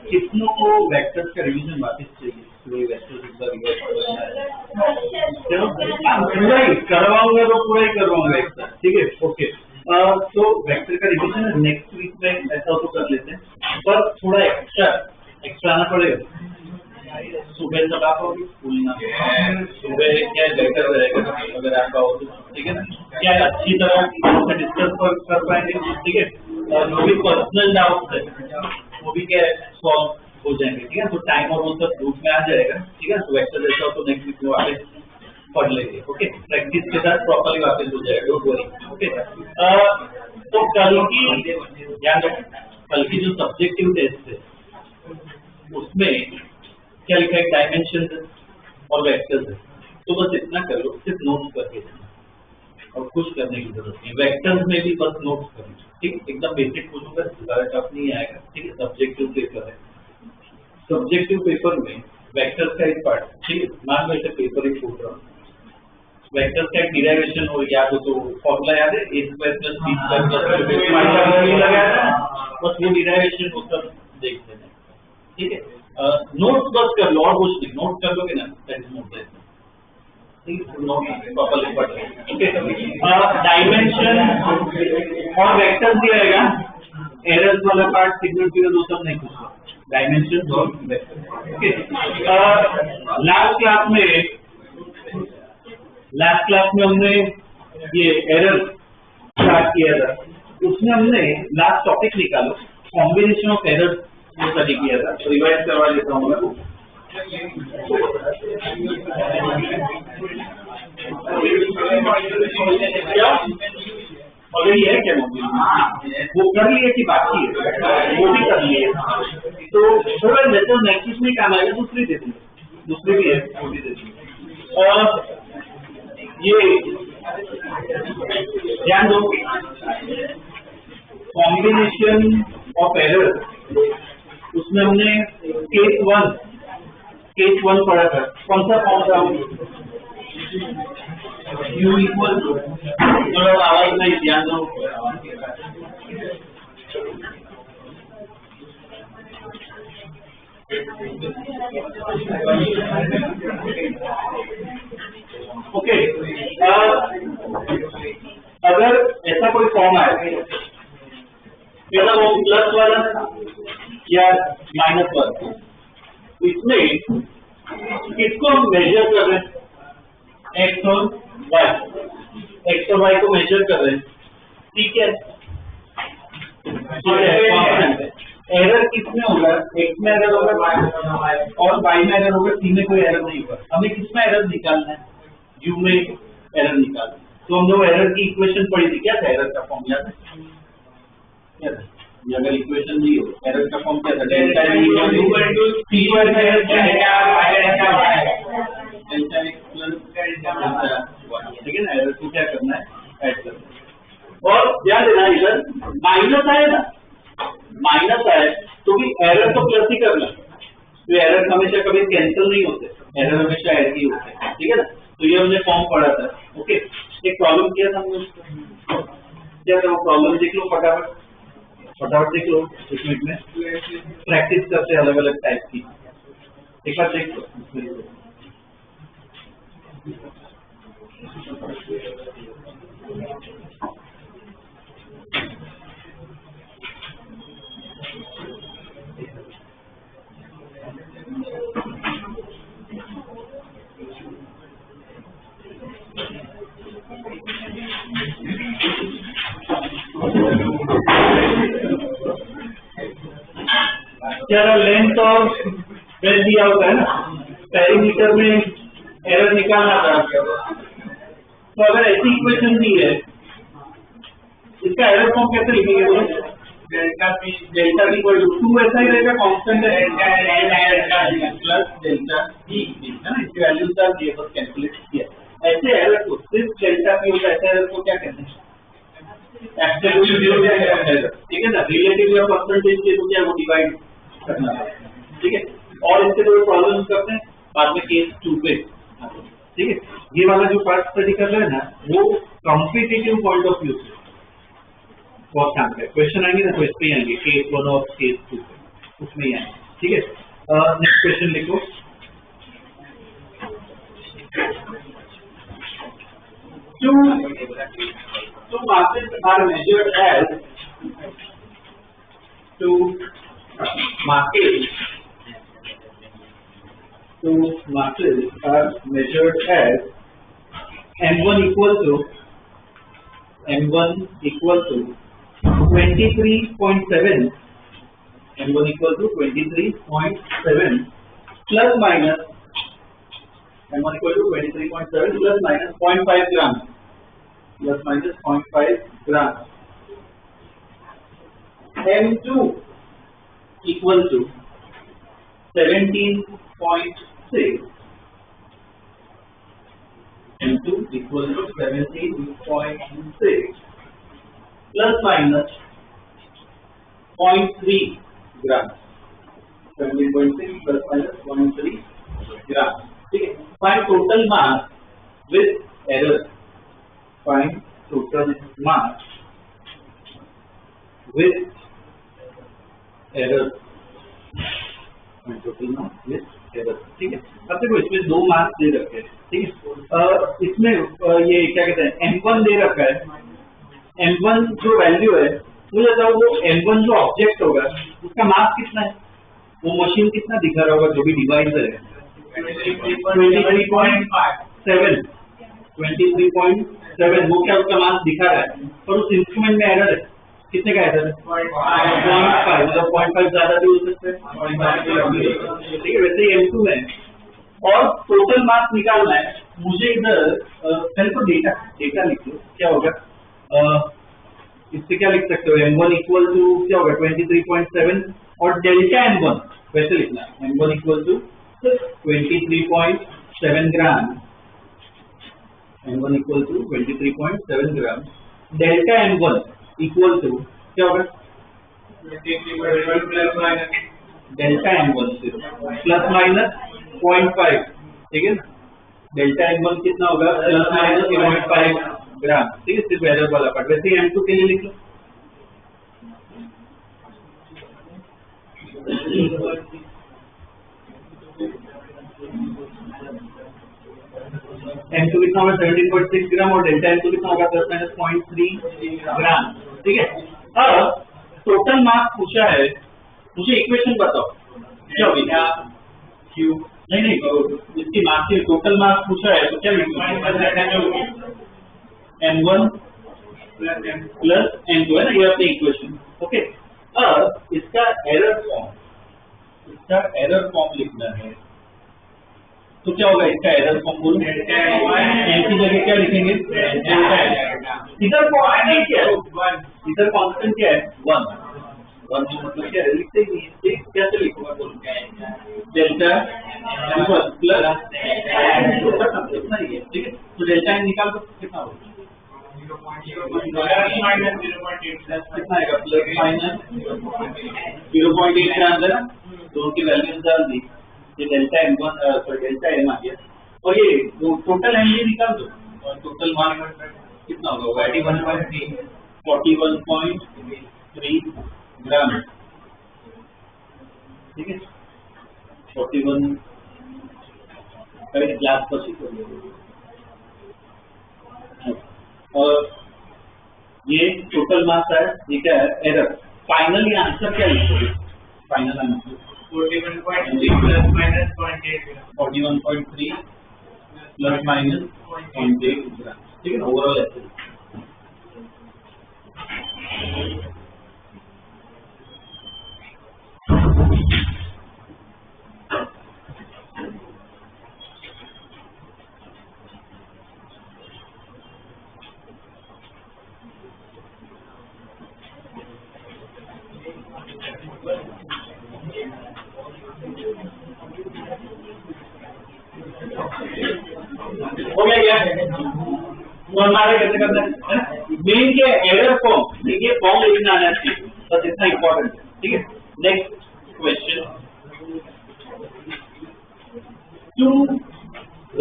कितनों को वेक्टर्स का रिवीजन वापस चाहिए? वेक्टर्स पूरा ही करवाऊंगा तो पूरा ही करवाऊंगा एक साथ, ठीक है? ओके, तो वेक्टर का रिवीजन नेक्स्ट वीक में ऐसा तो कर लेते हैं, पर थोड़ा एक्स्ट्रा आना पड़ेगा। सुबह तक आप होगी स्कूल ना, सुबह क्या बेटर रहेगा अगर आपका हो, ठीक है ना? क्या अच्छी तरह से डिस्कस कर पाएंगे, ठीक है? जो भी पर्सनल डाउट है वो भी क्या सॉल्व हो जाएंगे, ठीक है? तो टाइम और वो सब ग्रुप में आ जाएगा, ठीक है? तो वेक्टर जैसा हो तो नेक्स्ट वीक में वापस पढ़ लेंगे, ओके? प्रैक्टिस के साथ प्रॉपर्ली वापस हो जाएगा, डोंट वरी, ओके? तो कल की ध्यान रखें, कल की जो सब्जेक्टिव टेस्ट है उसमें क्या लिखा है? डायमेंशन और वेक्टर्स है। तो बस इतना कर लो, सिर्फ नोट्स करके और कुछ करने की जरूरत नहीं। वेक्टर्स में भी बस नोट्स करो, ठीक? एकदम बेसिक पूछूंगा, ज़्यादा टफ नहीं आएगा, ठीक है? सब्जेक्टिव पेपर है, सब्जेक्टिव पेपर में वेक्टर्स का एक पार्ट, ठीक है? मान लो ऐसे पेपर एक पूछ रहा हूँ, वेक्टर्स का एक डिराइवेशन हो याद हो तो फॉर्मूला याद है, a² + b² + लगाया था, बस वो डिराइवेशन वो सब देख लेना, ठीक है? नोट्स बस कर लो और कुछ नहीं, नोट कर लोगे ना, दैट इज नोट, डायमेंशन और वेक्टर दिया रहेगा, एरर्स वाला पार्ट सिग्नल फिगर वो सब नहीं पूछना, डायमेंशन और वेक्टर, ओके? लास्ट क्लास में हमने ये एरर स्टार्ट किया था, उसमें हमने लास्ट टॉपिक निकालो, कॉम्बिनेशन ऑफ एरर्स वो स्टडी किया था, तो रिवाइज करवा लेता हूँ मैं। ऑलरेडी है क्या मॉड्यूल? वो कर लिए कि बाकी है? वो भी कर लिए, तो थोड़ा लेते नेक्स्ट वीक में काम आएगा, दूसरी दे देंगे, दूसरी भी है वो भी दे देंगे। और ये ध्यान दो, कॉम्बिनेशन ऑफ एरर, उसमें हमने केस वन पढ़ा था, कौन सा फॉर्म था? U = आवाज नहीं, ध्यान दो, ओके, अगर ऐसा कोई फॉर्म आए क्या वो प्लस वाला या माइनस वाला, इसमें किसको हम मेजर कर रहे हैं, एक्स और वाई को मेजर कर रहे हैं, ठीक है। एरर किसमें होगा, एक्स में एरर होगा और वाई में एरर होगा, सी में कोई एरर नहीं होगा। हमें किसमें एरर निकालना है, यू में एरर निकालना है। तो हम जो एरर की इक्वेशन पढ़ी थी, क्या था एरर का फॉर्म, याद है क्या था? अगर इक्वेशन नहीं हो, एरर का फॉर्म क्या था, डेल्टा सी स्क्वायर का एरर क्या है, delta X plus delta Y, ठीक है ना। एरर को क्या करना है, ऐड करना है। और ध्यान देना इधर माइनस आया ना, माइनस आए तो भी एरर तो प्लस ही करना, तो एरर हमेशा कभी कैंसिल नहीं होते, एरर हमेशा ऐड ही होते हैं, ठीक है ना। तो ये हमने फॉर्म पढ़ा था। ओके, एक प्रॉब्लम किया था हमने, क्या था वो प्रॉब्लम, देख लो फटाफट देख लो, 1 मिनट में प्रैक्टिस करते हैं अलग अलग टाइप की, एक बार देख लो। क्या लेंथ और ब्रेथ दिया होता है ना, पेरीमीटर में एरर निकालना था। तो अगर ऐसी इक्वेशन दी है, इसका एरर फॉर्म कैसे लिखेंगे बोलो, डेल्टा बी इक्वल टू 2 ऐसा ही रहेगा, कांस्टेंट है प्लस डेल्टा बी है ना, इसकी वैल्यू डाल दिए, बस कैलकुलेट किया। ऐसे एरर को सिर्फ डेल्टा बी होता है, ऐसे एरर को क्या कहते हैं, एब्सोल्यूट जीरो एरर, ठीक है ना। रिलेटिव या परसेंटेज के तो क्या वो डिवाइड करना है, ठीक है। और इसके जो प्रॉब्लम करते हैं बाद में केस 2 पे, ठीक है। ये वाला जो पार्ट स्टडी कर रहे हैं ना, वो कॉम्पिटिटिव पॉइंट ऑफ व्यू से बहुत काम है। क्वेश्चन आएंगे ना, तो इस पे आएंगे, केस 1 और केस 2 पे, उसमें ही आएंगे, ठीक है। नेक्स्ट क्वेश्चन लिखो, two masses are measured as two masses are measured as m1 equal to 23.7, m1 equal to 23.7 plus minus m1 equal to 23.7 plus minus 0.5 grams, plus minus 0.5 grams. m2 equal to 17.6, m2 equal to 17.6 plus minus 0.3 grams, 17.6 plus minus 0.3 grams. ठीक है, find total mass with error, find total mass with error, find total mass with error, ठीक है। अब देखो इसमें 2 मास दे रखे हैं, ठीक है। इसमें ये क्या कहते हैं, m1 दे रखा है, m1 जो वैल्यू है, मुझे बताओ वो m1 जो ऑब्जेक्ट होगा उसका मास कितना है, वो मशीन कितना दिखा रहा होगा, जो भी डिवाइस है 23.7, वो क्या उसका मास दिखा रहा है, और उस इंस्ट्रूमेंट में एरर है, कितने का एरर है, 0.5, मतलब 0.5 ज्यादा भी हो सकता है, ठीक है। वैसे ही m2 है और टोटल मास निकालना है मुझे। इधर पहले तो डेटा लिख लो, क्या होगा, इससे क्या लिख सकते हो, m1 इक्वल टू क्या होगा 23.7 और डेल्टा m1 वैसे लिखना है, m1 equal to 23.7 gram, m1 equal to 23.7 gram, delta m1 equal to क्या होगा, डेल्टा m1 प्लस माइनस 0.5, ठीक है ना। डेल्टा m1 कितना होगा, प्लस माइनस 0.5 ग्राम, ठीक है। सिर्फ एरर वाला पार्ट, वैसे ही m2 के लिए लिख लो, M2 कितना होगा 17.6 ग्राम और डेल्टा M2 कितना होगा ±0.3 ग्राम। ठीक है, अब टोटल मास पूछा है, मुझे इक्वेशन बताओ क्या होगी? क्यू नहीं इसकी मास की टोटल मास पूछा है तो क्या लिखूंगा? M1 प्लस M2 है ना, ये अपनी इक्वेशन। ओके, अब इसका एरर फॉर्म लिखना है तो क्या होगा इसका एरर फॉर्म? बोलो एम की जगह क्या लिखेंगे? इधर कांस्टेंट क्या है? इधर कांस्टेंट क्या है? 1 मतलब क्या है? लिखते ही नहीं, कैसे लिखूंगा? डेल्टा M1 प्लस कितना ही है। ठीक है, तो डेल्टा एम निकाल तो कितना होगा? कितना आएगा? प्लस माइनस 0.8 ग्राम है ना, दोनों की वैल्यूज डाल दी, ये डेल्टा M1 डेल्टा M आ गया और ये टोटल M भी निकाल दो और टोटल मान कितना होगा? 41.3 ग्राम। ठीक है, 41 ग्लास पर और ये टोटल मास है। ये क्या है? एरर। फाइनली आंसर क्या लिखोगे? Final answer 41.3 plus minus 0.8 41.3 plus minus 0.8 ग्राम। ठीक है ना, ओवरऑल ऐसे। हो गया क्या? तो हमारे कैसे करना है? मेन के एरर फॉर्म, ये फॉर्म लिखना आना चाहिए, बस इतना इंपॉर्टेंट है। ठीक है, next question. Two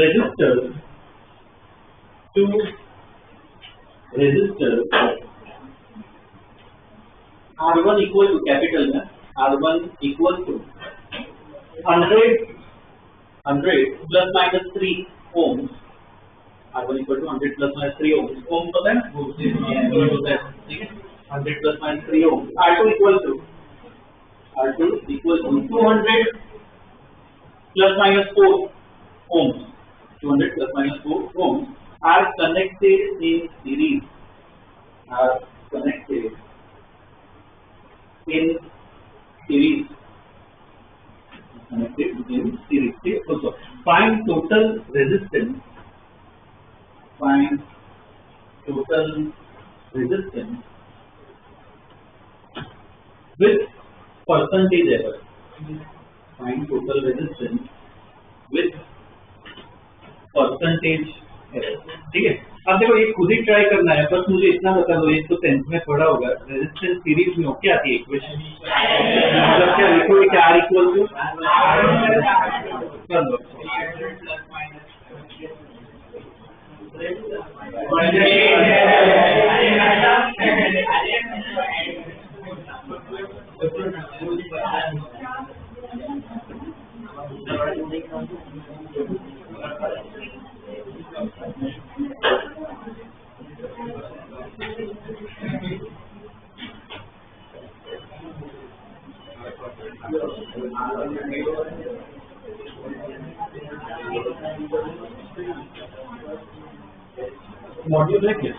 resistor R1 equal to capital में R1 equal to 100 plus minus 3 ohm. R1 equal to 100 plus minus 3 ohm. Ohm पता है ना? ठीक है, 100 plus minus 3 ohm. R2 equal to 200 plus minus 4 ohm. 200 plus minus 4 ohm are connected in series. Are connected in series. Connected in series. Also, find total resistance. Find total resistance with percentage error. Find total resistance with percentage error. ठीक है, अब देखो ये खुद ही try करना है, बस मुझे इतना बता दो, ये तो 10th में पढ़ा होगा, रेजिस्टेंस सीरीज में क्या आती है इक्वेशन? मतलब क्या लिखोगे? क्या R इक्वल टू कर दो मॉड्यूल है क्या?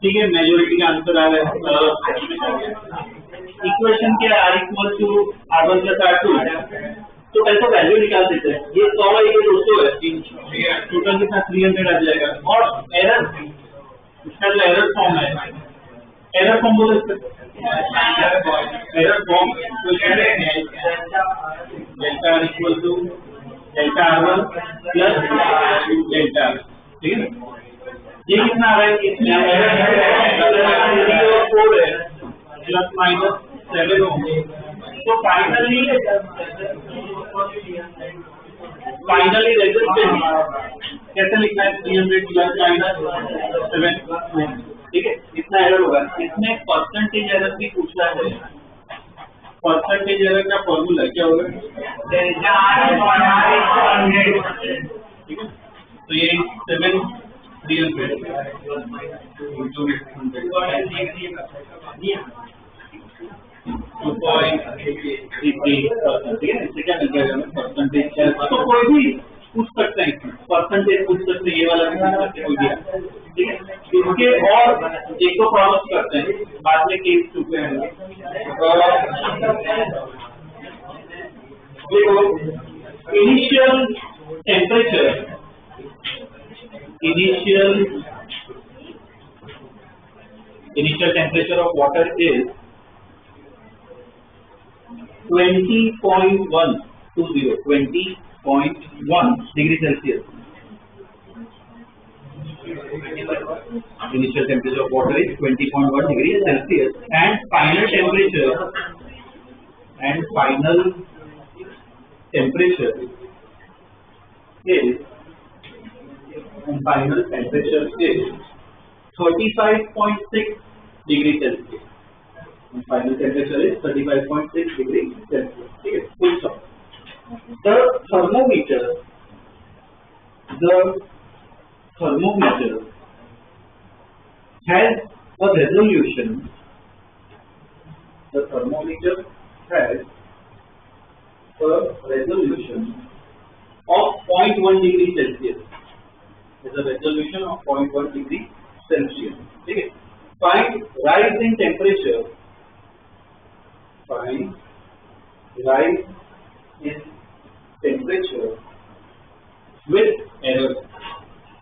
ठीक है, मेजोरिटी का आंसर आ रहा है। इक्वेशन क्या are equal to R1 plus R2, तो ऐसा वैल्यू निकाल देते हैं। ये 100 है, ये 200 है, टोटल के साथ 300 आ जाएगा। और एरर, इसका जो एरर फॉर्म है, एरर फॉर्म बोल सकते हैं, error form delta R equal to delta R1 plus delta R, ठीक है। ये कितना आ रहा है, इसमें 4 है प्लस माइनस 7 होंगे, तो फाइनली रेजिस्टेंस कैसे लिखना है, 300 प्लस माइनस 7, ठीक है। इतना एरर होगा। इसमें परसेंटेज एरर भी पूछा है। परसेंटेज एरर का फॉर्मूला क्या होगा, ठीक है। तो ये 7 300 क्या मिल जाएगा परसेंटेज। तो कोई भी पूछ सकते हैं, परसेंटेज पूछ सकते हैं, ये वाला भी पूछ सकते हैं, कोई भी, ठीक है। इसके और एक तो प्रॉब्लम करते हैं, बाद में केस 2 पे आएंगे। Initial temperature, initial temperature of water is 20.1 degree Celsius. Initial temperature of water is 20.1 degree Celsius, and final temperature is 35.6 degree Celsius. And final temperature is 35.6 degree Celsius. ठीक है, full stop. The thermometer has a resolution. The thermometer has a resolution of 0.1 degree Celsius. Is a resolution of 0.1 degree Celsius. ठीक है. Find rise in temperature. Find rise in temperature with error.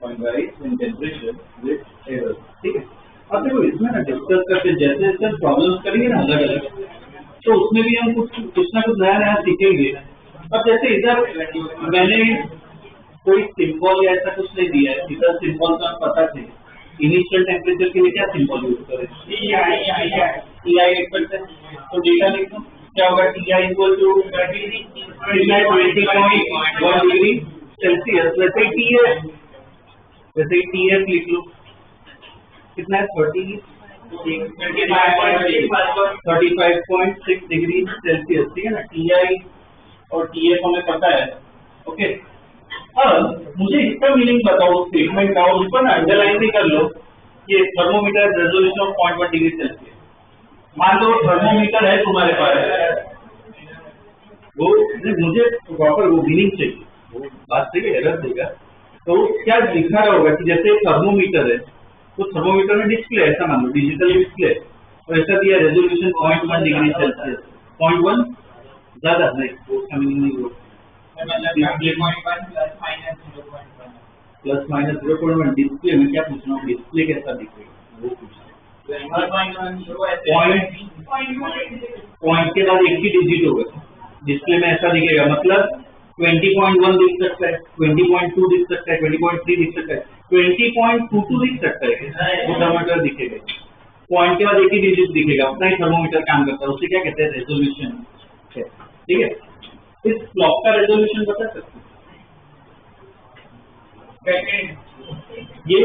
Find rise in temperature with error. ठीक है. अब देखो इसमें ना discuss करते जैसे जैसे प्रॉब्लम्स करेंगे ना अलग अलग, तो उसमें भी हम कुछ ना कुछ नया नया सीखेंगे। अब जैसे इधर मैंने कोई सिंबल या ऐसा कुछ नहीं दिया है, इधर सिंबल का पता थे। इनिशियल टेम्परेचर के लिए क्या सिंबल यूज करें, TI लिख सकते हैं, तो डेटा लिख दो, क्या होगा, TI equal to 20.1 degree Celsius. वैसे ही TF लिख लो, कितना है 35.6 डिग्री सेल्सियस, ठीक है ना। TI और TF हमें पता है, ओके। अब मुझे इसका मीनिंग बताओ स्टेटमेंट का, और ऊपर ना अंडरलाइन भी कर लो, ये thermometer resolution of 0.1 degree Celsius. मान लो थर्मोमीटर है तुम्हारे पास, वो मुझे प्रॉपर वो मीनिंग चाहिए, वो बात सही है, एरर देगा तो क्या लिखा रहा होगा कि जैसे थर्मोमीटर है, तो थर्मोमीटर में डिस्प्ले ऐसा मान लो, डिजिटल डिस्प्ले, और ऐसा दिया रेजोल्यूशन 0.1 डिग्री सेल्सियस। 0.1 ज्यादा नहीं, वो उसका मीनिंग नहीं हो, प्लस माइनस 0.1। डिस्प्ले में क्या पूछना हूँ, डिस्प्ले कैसा दिखेगा वो पूछना। पॉइंट के बाद एक ही डिजिट होगा, डिस्प्ले में ऐसा दिखेगा, मतलब 20.1 दिख सकता है, 20.2 दिख सकता है, 20.3 दिख सकता है, 20.22 दिख सकता है, वो थर्मोमीटर दिखेगा। पॉइंट के बाद एक ही डिजिट दिखेगा, उतना ही थर्मोमीटर काम करता है, उसे क्या कहते हैं, रेजोल्यूशन। ठीक है, इस क्लॉक का रेजोल्यूशन बता सकते हैं? ये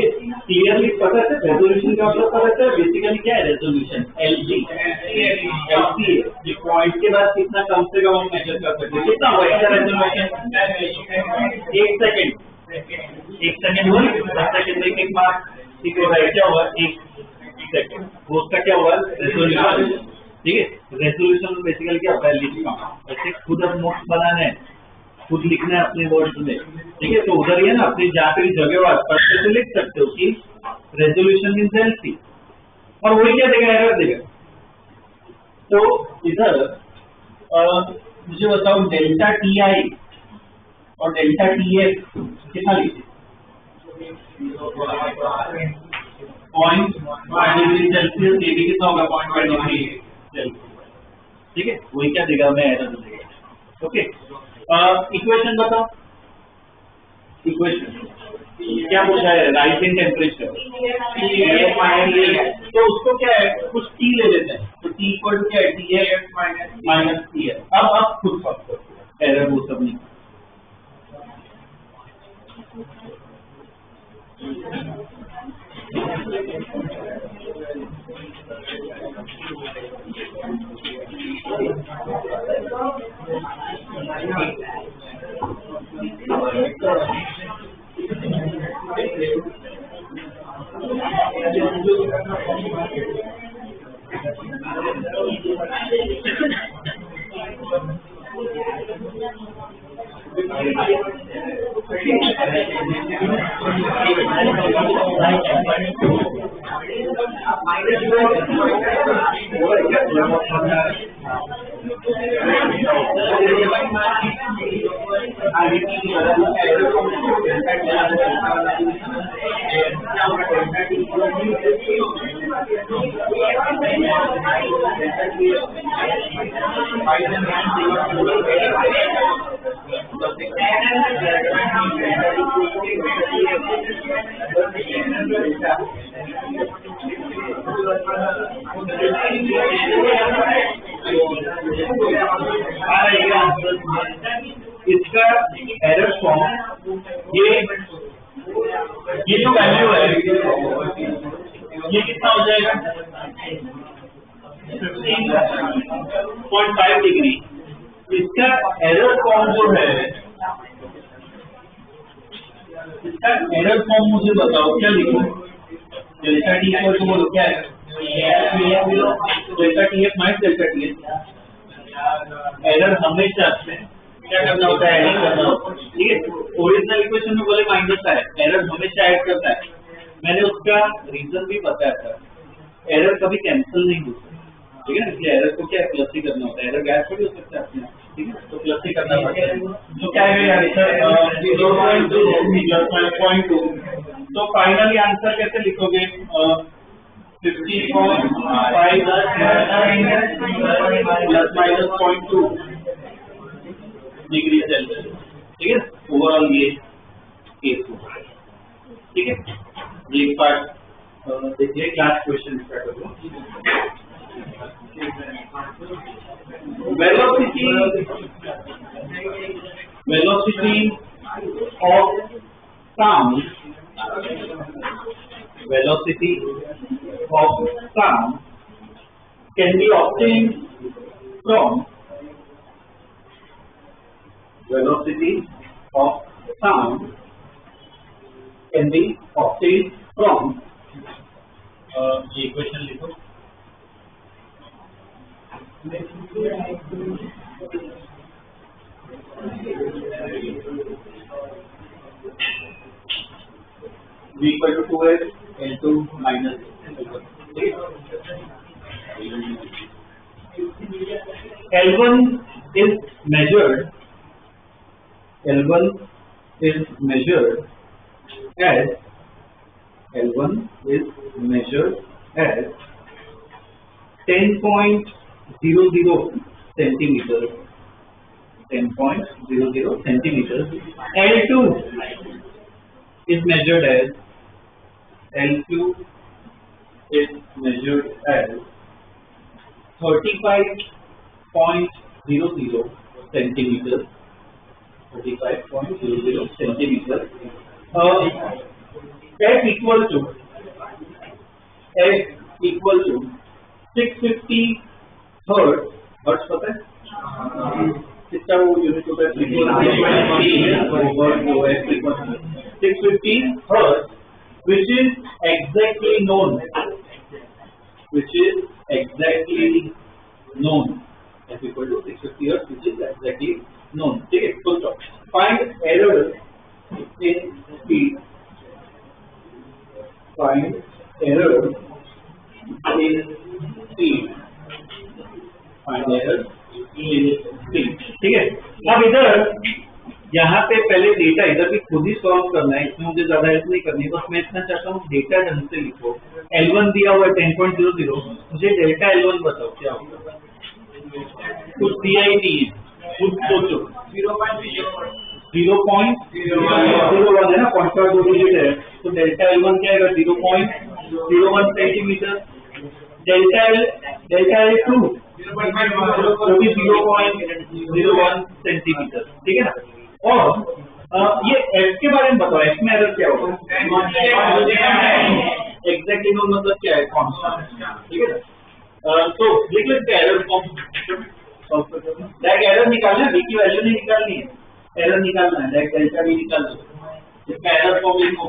क्लियरली पता है रेजोल्यूशन का मतलब पता है, बेसिकली क्या है रेजोल्यूशन, एलसी। एलसी ये पॉइंट के बाद कितना कम से कम हम मेजर कर सकते हैं, कितना हुआ इसका रेजोल्यूशन? 1 सेकंड, 1 सेकंड हुआ, 10 सेकंड में एक मार्क। ठीक है भाई, क्या हुआ 1 सेकंड, वो उसका क्या हुआ रेजोल्यूशन। ठीक है, रेजोल्यूशन बेसिकली क्या होता है, लिखना। ऐसे खुद अब नोट्स बनाने हैं, खुद लिखना है अपने वर्ड्स में। ठीक है, तो उधर ही है ना, अपनी जहाँ पे भी जगह हो स्पष्ट से लिख सकते हो कि रेजोल्यूशन मींस एलसी, और वही क्या देगा, एरर देगा। तो इधर मुझे बताओ डेल्टा टी आई और डेल्टा टी एफ कितना लिखे? 0.5 डिग्री सेल्सियस, ये भी कितना होगा 0.5 डिग्री सेल्सियस। ठीक है, वही क्या देगा, मैं एरर देगा। ओके, इक्वेशन बताओ, इक्वेशन क्या पूछा है, राइजिंग टेम्परेचर, तो उसको क्या है, कुछ टी ले लेते हैं, तो टी इक्वल टू क्या है, T F minus T F. अब खुद सॉल्व करो, एरर वो सब नहीं। इसका एरर फॉर्म ये जो वैल्यू है ये कितना हो जाएगा 15.5 डिग्री। इसका एरर फॉर्म जो है, इसका एरर फॉर्म मुझे बताओ, क्या लिखूं? डेल्टा टी इक्वल टू बोलो क्या है, delta T F minus delta T F. Error हमेशा क्या करना होता है, ऐड करना होता है। ठीक है, ओरिजिनल इक्वेशन में बोले माइनस है, एरर हमेशा ऐड करता है। मैंने उसका रीजन भी बताया था, एरर कभी कैंसिल नहीं होता। ठीक है, इसलिए एरर को क्या प्लस ही करना होता है, एरर गैप भी हो सकता है अपने। ठीक है, तो प्लस ही करना पड़ता है। तो क्या है यार सर 0.2 तो फाइनली आंसर कैसे लिखोगे, 50.5 प्लस माइनस 0.2 डिग्री सेल्सियस। ठीक है, ओवरऑल ये केस होगा। ठीक है, ये एक पार्ट देखिए, क्लास क्वेश्चन स्टार्ट करो। Velocity of sound, velocity of sound can be obtained from velocity of sound can be obtained from equation लिखो, V equal to 2s L2 minus L1 is measured. L1 is measured as L1 is measured as 10.00 centimeters. 10.00 centimeters. L2 is measured as L2 is measured as 35.00 centimeters. 35.00 centimeters. F equal to 650 hertz. Hertz पता है? कितना वो unit होता है? 650 hertz, which is exactly known. F equal to 650 hertz, which is exactly known. ठीक है? Full stop. Find error in speed. Find error in speed. Find error in speed. ठीक है? अब इधर यहाँ पे पहले डेटा इधर भी खुद ही सॉल्व करना है, इसमें मुझे ज्यादा हेल्प नहीं करनी है, बस मैं इतना चाहता हूँ डेटा ढंग से लिखो। L1 दिया हुआ है 10.00, मुझे डेल्टा L1 बताओ क्या होगा। कुछ दिया ही नहीं है, खुद सोचो। 0.01 है ना, 0.2 डिजिट है, तो डेल्टा L1 क्या है? 0.01 सेंटीमीटर। डेल्टा L2 जो भी 0.01 सेंटीमीटर, ठीक है ना। और ये F के बारे में बताओ, F में एरर क्या होगा? एग्जैक्टली नो मतलब क्या है? कांस्टेंट, ठीक है ना। तो लिख लेते हैं एरर फॉर्म। डायरेक्ट एरर निकालना है, V की वैल्यू नहीं निकालनी है, एरर निकालना है, डायरेक्ट डेल्टा V निकाल दो। इसका एरर फॉर्म लिखो।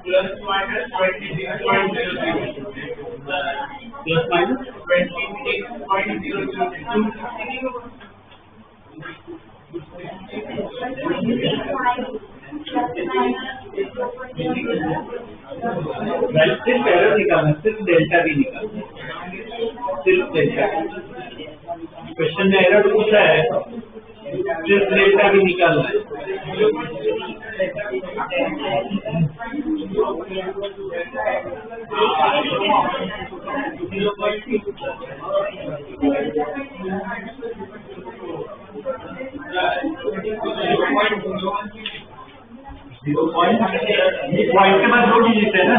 Plus minus 26. सिर्फ एरर निकालना, सिर्फ डेल्टा भी निकालना, सिर्फ डेल्टा। क्वेश्चन में एरर पूछा है, सिर्फ डेल्टा भी निकालना है। पॉइंट के बाद 2 डिजिट है ना।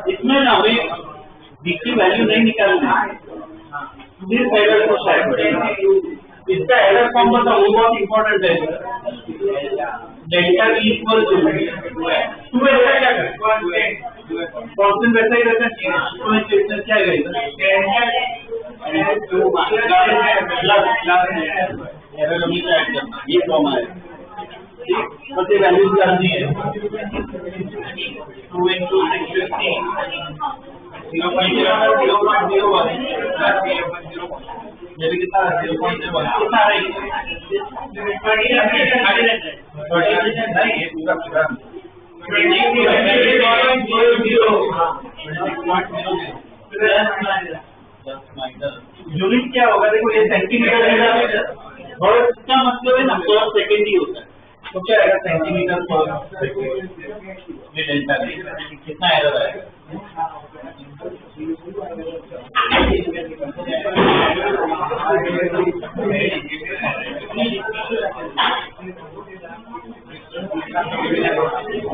इसमें ना हमें डी की वैल्यू नहीं निकालनी, सिर्फ एरर को साइड इसका एरर फॉर्म बताओ, वो बहुत इंपॉर्टेंट है। डेल्टा V इक्वल टू 2 क्या करें, कांस्टेंट वैसा ही रहता है, क्या है एरर हमेशा ऐड करना, ये फॉर्म है। बस ये वैल्यूज करनी है 2 into 650 0.01 ये भी कितना 0.01 कितना आ रहा है, यूनिट क्या होगा, देखो ये सेंटीमीटर और इसका मतलब है ना पर सेकेंड ही होता है, तो क्या आएगा सेंटीमीटर पर ये डेल्टा कितना एरर आएगा,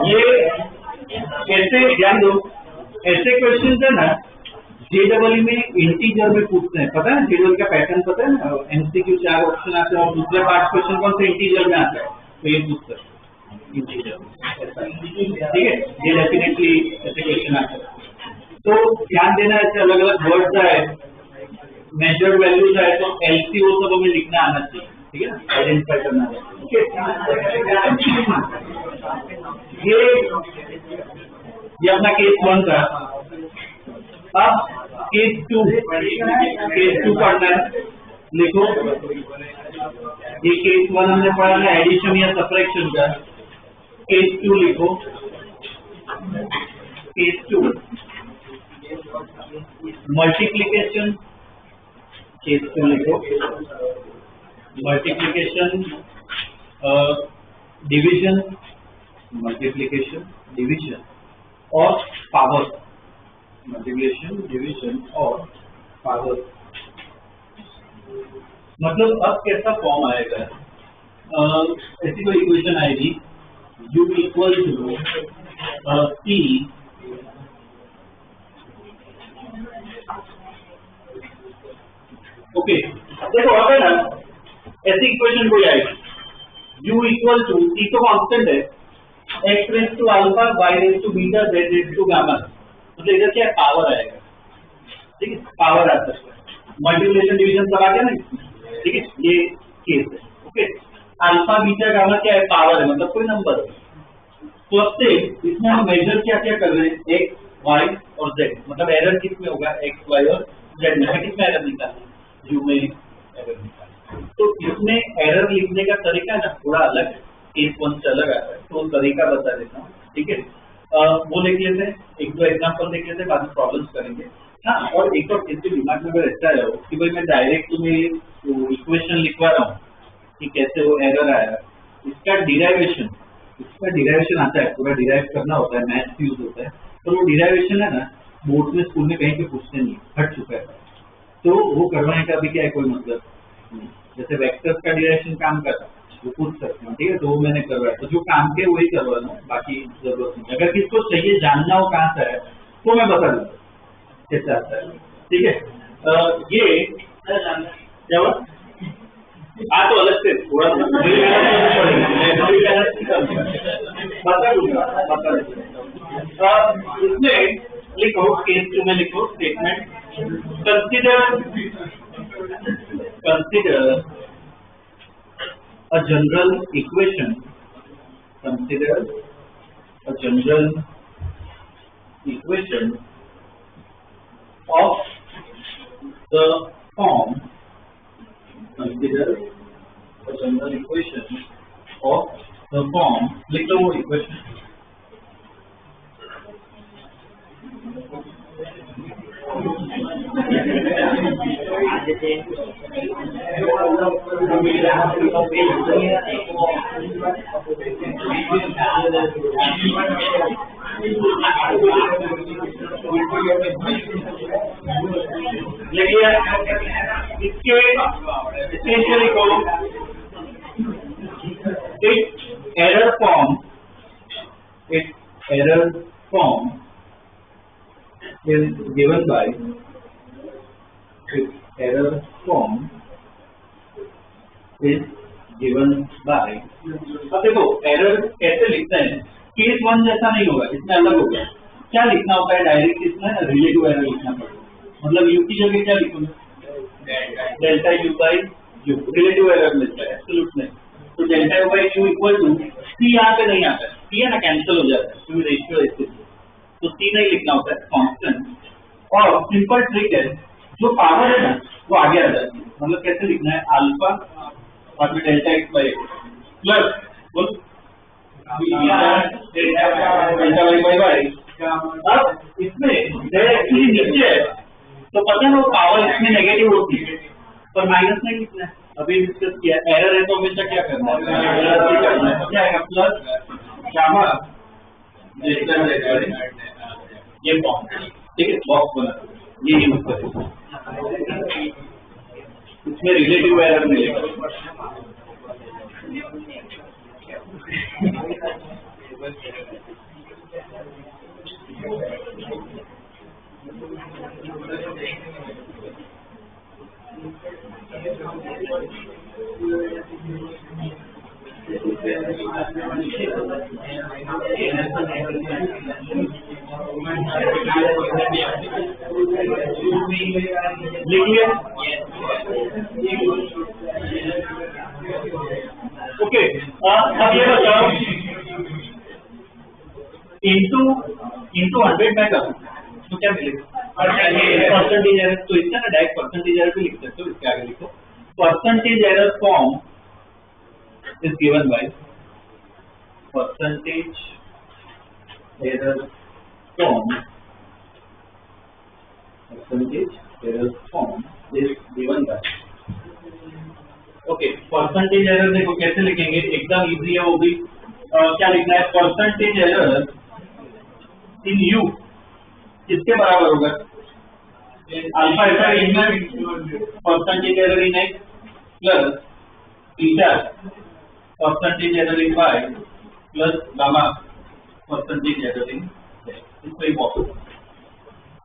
ये ऐसे ध्यान दो, ऐसे क्वेश्चन है ना JEE में इंटीजर में पूछते हैं, पता है JEE का पैटर्न पता है ना, MCQ 4 ऑप्शन आते हैं और दूसरे 5 क्वेश्चन कौन से इंटीजर में आता है, तो ये पूछते हैं इंटीजर, ठीक है, ये डेफिनेटली ऐसे क्वेश्चन आते हैं। तो ध्यान देना, ऐसे अलग अलग वर्ड्स आए, मेजर्ड वैल्यूज आए, तो LCO सब हमें लिखना आना चाहिए, ठीक है ना, आइडेंटिफाई करना है। ये अपना केस 1 था। अब केस 2 पढ़ना है, लिखो ये केस 1 हमने पढ़ा है एडिशन या सब्ट्रैक्शन का, केस 2 लिखो, केस 2 मल्टीप्लिकेशन, केस 2 लिखो मल्टीप्लिकेशन डिवीजन, मल्टीप्लिकेशन डिवीजन और पावर, मल्टीप्लिकेशन डिवीजन और पावर। मतलब अब कैसा फॉर्म आएगा, ऐसी कोई इक्वेशन आएगी U equal to P okay, देखो अब है ना ऐसी इक्वेशन कोई आएगी U इक्वल टू T तो कांस्टेंट है, x raise to alpha y raise to beta z raise to gamma, मतलब इधर क्या पावर आएगा, ठीक है, पावर आता है, मल्टीप्लिकेशन डिवीजन सब आ गया ना, ठीक है, ये केस है। ओके, अल्फा बीटा गामा क्या है, पावर है, मतलब कोई नंबर है। तो अब से इसमें हम मेजर क्या क्या कर रहे हैं, x y और z, मतलब एरर किसमें होगा, x y और z में, किसमें एरर निकालना, U में एरर निकालना। तो इसमें एरर लिखने का तरीका ना थोड़ा अलग है, केस 1 से अलग आता है, तो तरीका बता देता हूँ, ठीक है। वो लिख लेते हैं, एक दो एग्जांपल लिख लेते हैं, बाद में प्रॉब्लम्स करेंगे। हाँ, और एक और किसी दिमाग में अगर ऐसा है कि भाई मैं डायरेक्ट तुम्हें इक्वेशन लिखवा रहा हूँ कि कैसे वो एरर आया, इसका डिराइवेशन आता है, पूरा डिराइव करना होता है, मैथ्स यूज होता है, तो वो डिराइवेशन है ना बोर्ड में स्कूल में कहीं पे पूछते नहीं, हट चुका है, तो वो करवाने का भी क्या है कोई मतलब नहीं। जैसे वेक्टर्स का डिराइवेशन काम करता है वो पूछ सकते हैं, ठीक है, तो वो मैंने करवाया, तो जो काम के वही करवाना, बाकी जरूरत नहीं। अगर किसको चाहिए जानना हो कहाँ से है तो मैं बता दूंगा कैसे आता है, ठीक है। ये क्या हुआ, तो अलग से थोड़ा बता दूंगा, इसमें लिखो केस 2 में लिखो statement, consider a general equation, consider a general equation of the form, consider a general equation of the form, लिख लो वो equation, इसके को its error form is given by its error form is given by, अब देखो error कैसे लिखते हैं, case 1 जैसा नहीं होगा, इसमें अलग होगा। क्या लिखना होता है डायरेक्ट, इसमें रिलेटिव एरर लिखना पड़ेगा, मतलब यू की जगह क्या लिखूंगा, delta u by u, relative error मिलता है, एब्सोल्यूट नहीं। तो delta u by u equal to c, यहाँ पे नहीं आता है, सी है ना, कैंसिल हो जाता है क्योंकि रेशियो ऐसे, तो सी नहीं लिखना होता है, कांस्टेंट। और सिंपल ट्रिक है, जो पावर है ना वो आगे आ जाती है, मतलब कैसे लिखना है, अल्फा और फिर delta X by plus delta Y by Y. अब इसमें एक्चुअली नीचे है तो पता है वो पावर इसमें नेगेटिव होती है, पर माइनस नहीं लिखना है, अभी डिस्कस किया। एरर है तो हमेशा क्या करना है, क्या आएगा, प्लस गामा ये फॉर्म, ठीक है, बॉक्स बना ये यूज करें, इसमें रिलेटिव एरर मिलेगा। लिखिए, ओके। अब ये बताओ, इंटू 100 में करूं तो क्या मिलेगा, परसेंटेज एरर। तो इसका ना डायरेक्ट परसेंटेज एरर भी लिख सकते हो, इसके आगे लिखो, percentage error form is given by percentage error form is given by, okay. Percentage error देखो कैसे लिखेंगे, एकदम इजी है वो भी। क्या लिखना है, परसेंटेज एरर इन यू किसके बराबर होगा, अल्फा ऐसा इनमें percentage error in X plus beta percentage error in Y plus gamma percentage error in इसमें बॉक्स,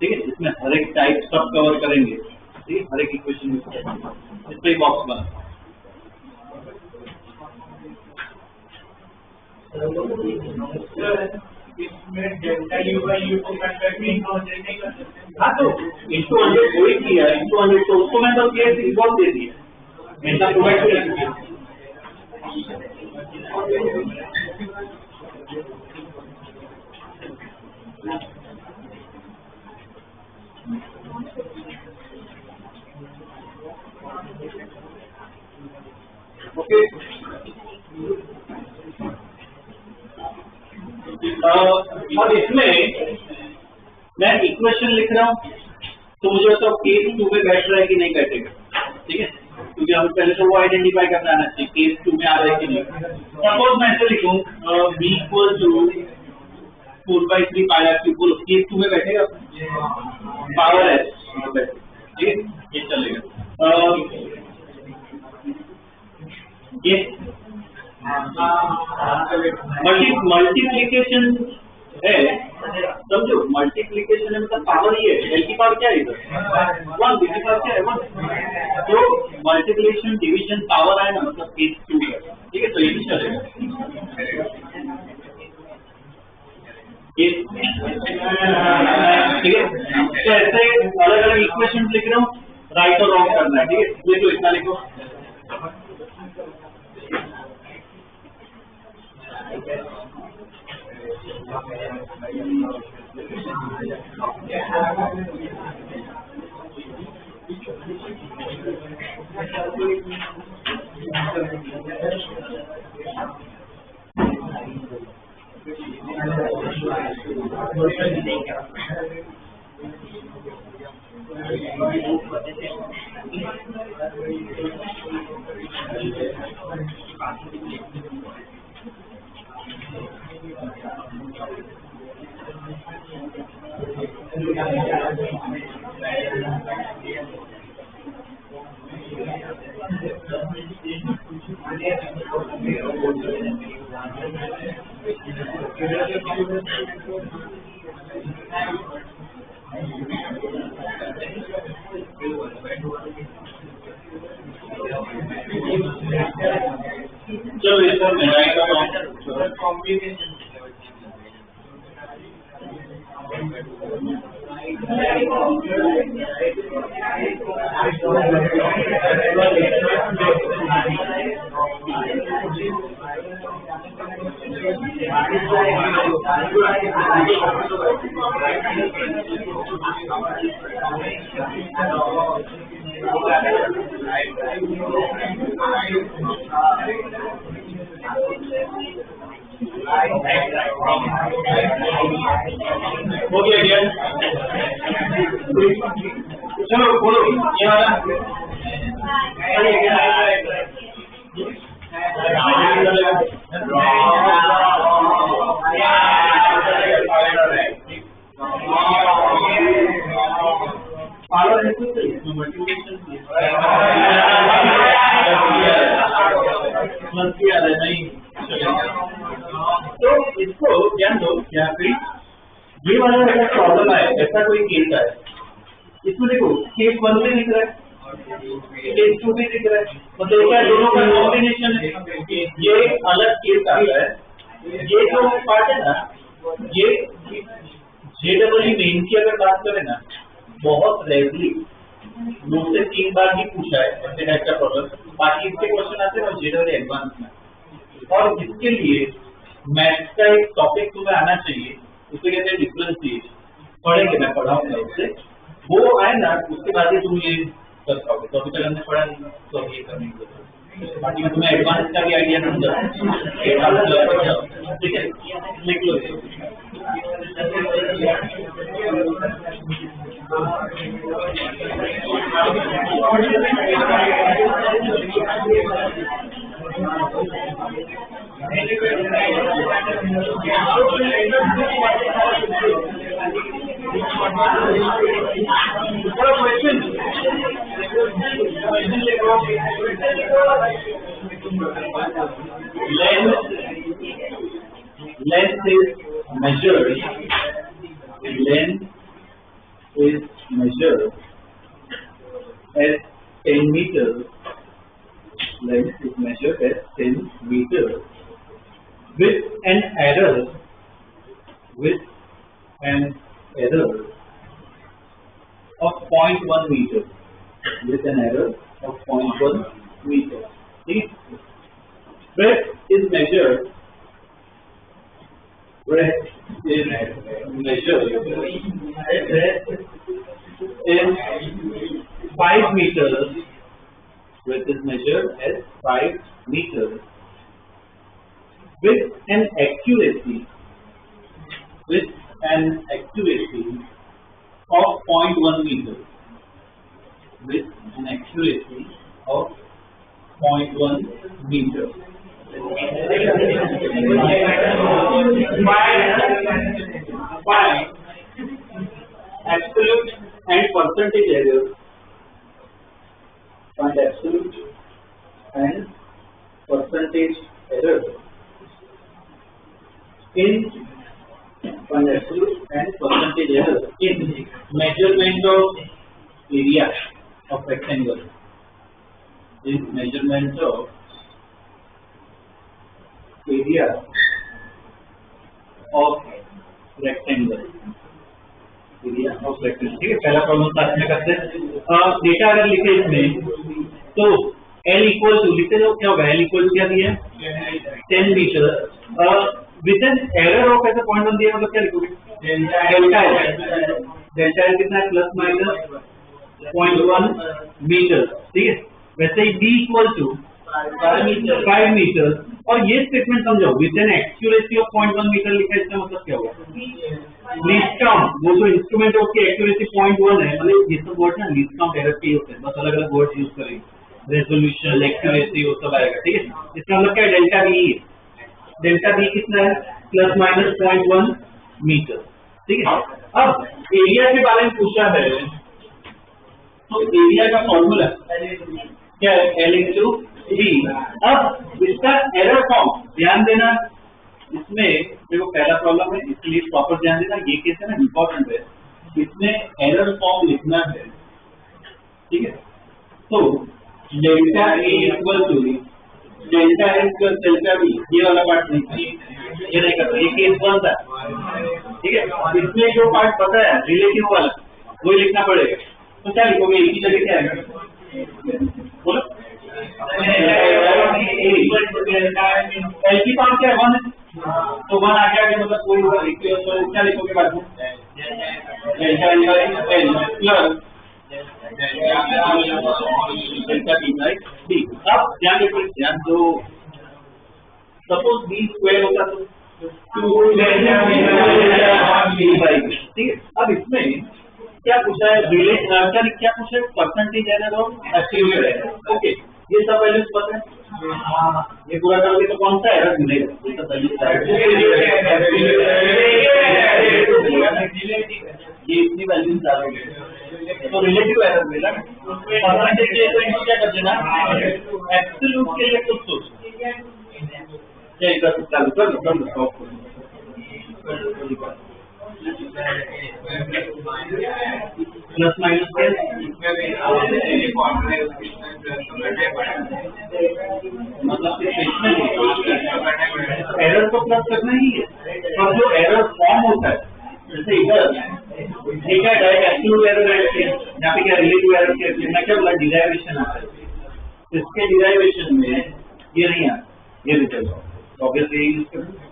ठीक है। इसमें हर एक टाइप सब कवर करेंगे, ठीक है, हर एक इक्वेशन इसमें बॉक्स बना। इसमें डेल्टा यू बाई यू को कंडक्ट नहीं हो जाएगा। हाँ तो इंटू 100 वही किया, इंटू 100 तो उसको मैं तो केस इक्वल दे दिया, मेरा प्रोवाइड किया। ओके, अब इसमें मैं इक्वेशन लिख रहा हूँ तो मुझे बताओ केस 2 में बैठ रहा है कि नहीं बैठेगा, ठीक है, क्योंकि हम पहले तो वो आइडेंटिफाई करना आना चाहिए केस 2 में आ रहा है कि नहीं। सपोज मैं ऐसे लिखूं b equal to 4/3 pi R cube, बोलो केस 2 में बैठेगा, पावर है, ठीक है, ये चलेगा। ये मल्टीप्लीकेशन है, समझो, मल्टीप्लीकेशन है मतलब पावर ही है, एल की पावर क्या है इधर 1, बी की पावर क्या है 1, तो मल्टीप्लीकेशन डिवीजन पावर है ना, मतलब केस 2 है, ठीक है, तो ये भी चलेगा। ठीक है, तो ऐसे अलग अलग इक्वेशन लिख रहा हूँ, राइट और रॉन्ग करना है, ठीक है। ये तो इतना लिखो, चलो इसको मैं कॉम्प्लिकेशन हो गया। चलो बोलो ये वाला तो इसको ध्यान दो या फिर ये वाला अगर प्रॉब्लम है, ऐसा कोई केस है, इसमें देखो केस 1 भी दिख रहा है, केस 2 भी दिख रहा है, मतलब क्या दोनों का कॉम्बिनेशन है। ये अलग केस आता है। ये जो पार्ट है ना, ये जेडब्ल्यू मेन की अगर बात करें ना, बहुत रेयरली 2 से 3 बार ही पूछा है ऐसे टाइप का प्रॉब्लम। बाकी इसके क्वेश्चन आते हैं जेडब्ल्यू एडवांस में, और इसके लिए मैथ्स का एक टॉपिक तुम्हें आना चाहिए, उसे कहते हैं डिफरेंशिएशन। पढ़ेंगे, मैं पढ़ाऊंगा उससे, वो आए ना उसके बाद ही तुम ये कर पाओगे। तो अभी तक हमने पढ़ा नहीं, तो अब ये करने की जरूरत है। बाकी मैं तुम्हें एडवांस का भी आइडिया दूंगा, ठीक है, लिख लो। Length is measured. Length is measured as 10 meters. Length is measured as 10 meters with an error of 0.1 meter. With an error of 0.1 meter. ठीक? Breadth is measured. Breadth is measured in 5 meters. Breadth is measured as 5 meters with an accuracy of 0.1 meter. With an accuracy of 0.1 meter. By absolute and percentage error. Find absolute and percentage error in measurement of area of rectangle. In measurement of area of rectangle. Area of rectangle. ठीक है, पहला problem साथ में करते हैं। Data अगर लिखे इसमें तो L इक्वल टू लिखते जाओ, क्या होगा? L इक्वल टू क्या दिया है? 10 metre with an error of ऐसा 0.1 दिया, मतलब क्या लिखोगे? डेल्टा एल कितना है? Plus minus 0.1 metre. ठीक है, वैसे ही B इक्वल टू 5 मीटर, और ये स्टेटमेंट समझाओ, with an accuracy of 0.1 metre लिखा है, इसका मतलब क्या होगा? लीस्ट काउंट, वो जो इंस्ट्रूमेंट है उसकी एक्यूरेसी 0.1 है, मतलब ये सब वर्ड ना लीस्ट काउंट एरर के होते हैं, बस अलग अलग वर्ड यूज करेंगे, रेजोल्यूशन, एक्यूरेसी, वो सब आएगा। ठीक है, इसका मतलब क्या है? डेल्टा बी है। डेल्टा बी कितना है? Plus minus 0.1 metre. ठीक है, अब एरिया के बारे में पूछा है, तो एरिया का फॉर्मूला क्या है? L into B. अब इसका एरर फॉर्म ध्यान देना, इसमें देखो पहला प्रॉब्लम है, इसलिए प्रॉपर ध्यान देना, ये केस है ना इंपॉर्टेंट है, इसमें एरर फॉर्म लिखना है। ठीक है, तो delta A equal to delta S plus delta B ये वाला पार्ट नहीं था, ये नहीं करता, ये केस वन था, ठीक है। इसमें जो पार्ट पता है रिलेटिव वाला वो लिखना पड़ेगा, तो क्या लिखोगे एक ही जगह क्या आएगा बोलो, एल की पावर क्या है 1 है, तो 1 आगे आगे मतलब कोई होगा, तो क्या लिखोगे बाद में delta L plus delta B right B. अब ध्यान देखो, ध्यान दो, सपोज बी स्क्वायर होता तो 2 डेल्टा बी बाई, ठीक है। अब इसमें क्या पूछा है, क्या पूछा है, परसेंटेज एरर और एब्सोल्यूट एरर, ओके। ये सब वैल्यूज पता है, ये पूरा करोगे तो कौन सा एरर मिलेगा, ये सब वैल्यूज, ये इतनी वैल्यूज डालोगे तो रिलेटिव एरर मिला, परसेंटेज के तो इनको क्या कर देना, एब्सोल्यूट के लिए कुछ सोचो, क्या चालू कर लो प्लस माइनस मतलब एरर तो प्लस करना ही है, और जो एरर फॉर्म होता है जैसे इधर ठीक है, डायरेक्ट एब्सोल्यूट एरर है, यहाँ पे क्या रिलेटिव एरर के मैं क्या बोला डिराइवेशन आता है, इसके डिराइवेशन में ये नहीं आता, ये रिजल्ट ऑब्वियसली यूज करेंगे।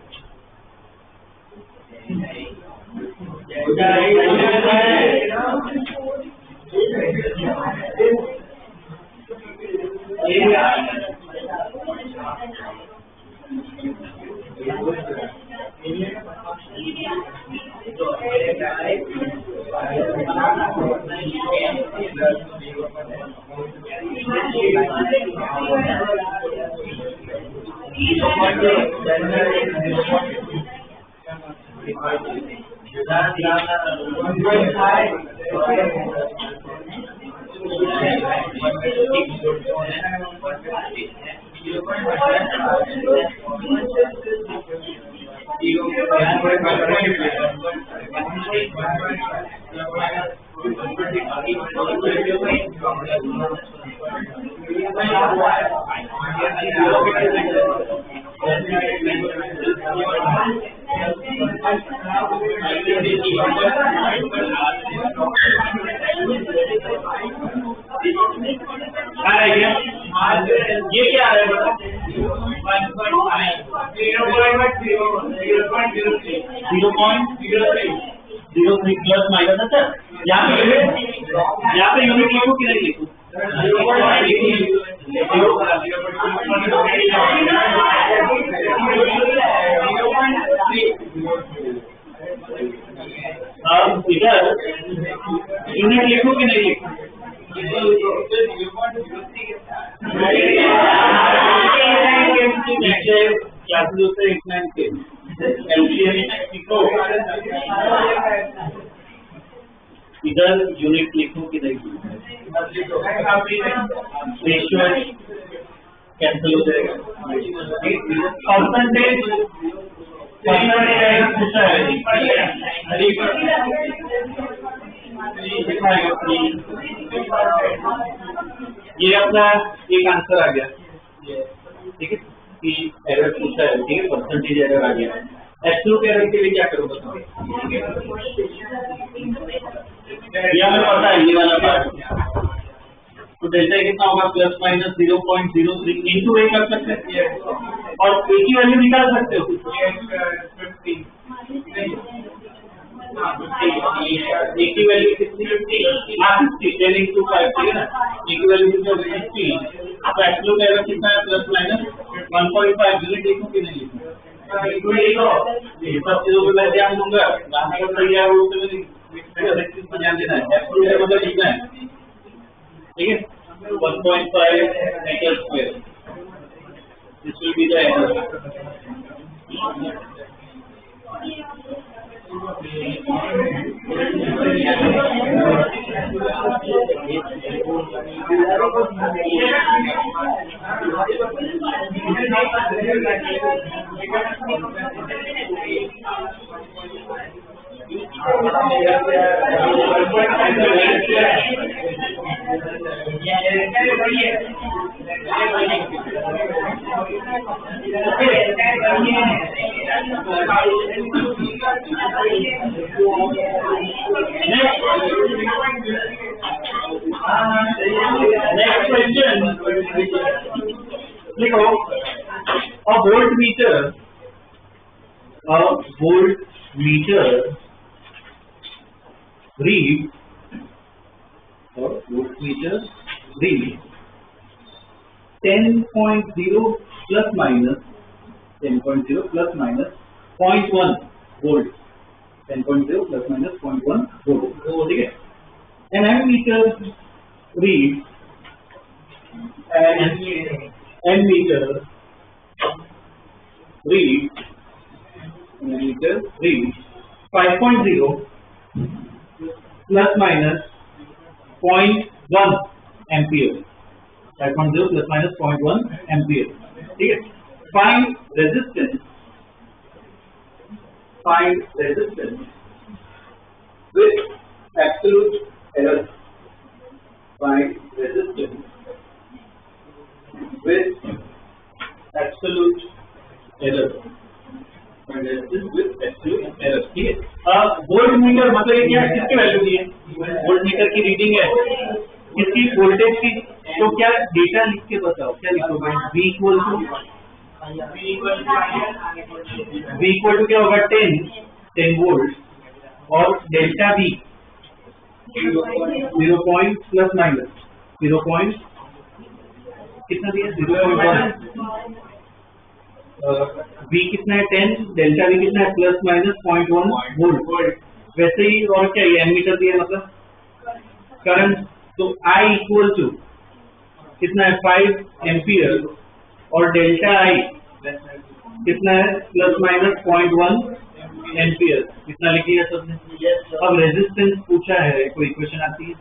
ये क्या है बता, 0.03 प्लस माइनस, अच्छा यहाँ पे यूनिट लिखो कि नहीं लिखो, इधर यूनिट लिखो कि नहीं लिखो, क्लासेस होते हैं 8-9 के इधर यूनिट लिखो कि नहीं, रेशियो कैंसिल हो जाएगा, परसेंटेज पूछा है, ये अपना एक आंसर आ गया, ठीक है, कि एरर पूछा है, ठीक है, परसेंटेज एरर आ गया। एब्सोल्यूट एरर के लिए क्या करूँगा, ये हमें पता है ये वाला पार्ट, तो डेल्टा कितना होगा प्लस माइनस 0.03 इंटू ए कर सकते हैं और ए की वैल्यू निकाल सकते हो, ए की वैल्यू कितनी 50 इंटू 5, ठीक है ना, ए की वैल्यू कितनी होगी 50, तो एब्सोल्यूट एरर कितना है प्लस माइनस 1.5, यूनिट लिखूं कि नहीं लिखूं, ये सब चीजों पे मैं ध्यान दूंगा, लाने का तैयार हो तो मेरी चीज पर ध्यान देना है, एब्सोल्यूट एरर मतलब लिखना है, ठीक है, 1.5 metre square, this will be the error. Next question. देखो, a voltmeter reads 10.0 plus minus 0.1 volt. 10.0 plus minus 0.1 volt. ठीक है? An ammeter reads 5.0 plus minus 0.1 ampere. 5.0 plus minus 0.1 ampere. ठीक है? Find resistance with absolute error. Find resistance with absolute error. ठीक है? Volt meter मतलब ये क्या, किसकी वैल्यू दी है? वोल्ट मीटर की रीडिंग है किसकी? वोल्टेज की। तो क्या डेटा लिख के बताओ, क्या लिखोगे? V इक्वल टू क्या होगा? 10 वोल्ट और डेल्टा V 0 प्लस माइनस 0 कितना दिया? 0.1। V कितना है? 10। डेल्टा V कितना है? Plus minus 0.1 volt. वैसे ही और क्या, ये एमीटर दिया मतलब करंट। तो I इक्वल टू कितना है? 5 एम्पियर और डेल्टा I कितना है? Plus minus 0.1 ampere. कितना लिखिएगा सबने? अब रेजिस्टेंस पूछा है, कोई इक्वेशन आती है?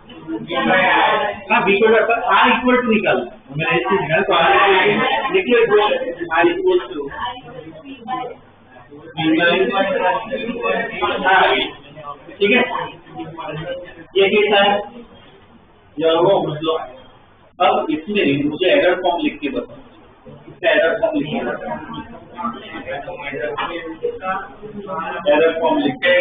हाँ, V equal to R equal to निकालना है, मैंने ऐसे निकाला। तो R लिखिए इक्वेशन, R इक्वल टू ठीक है? ये कैसा है? अब इसमें मुझे एरर फॉर्म लिख के बताओ। इसका एरर फॉर्म लिख के बताओ। एरर फॉर्म लिख के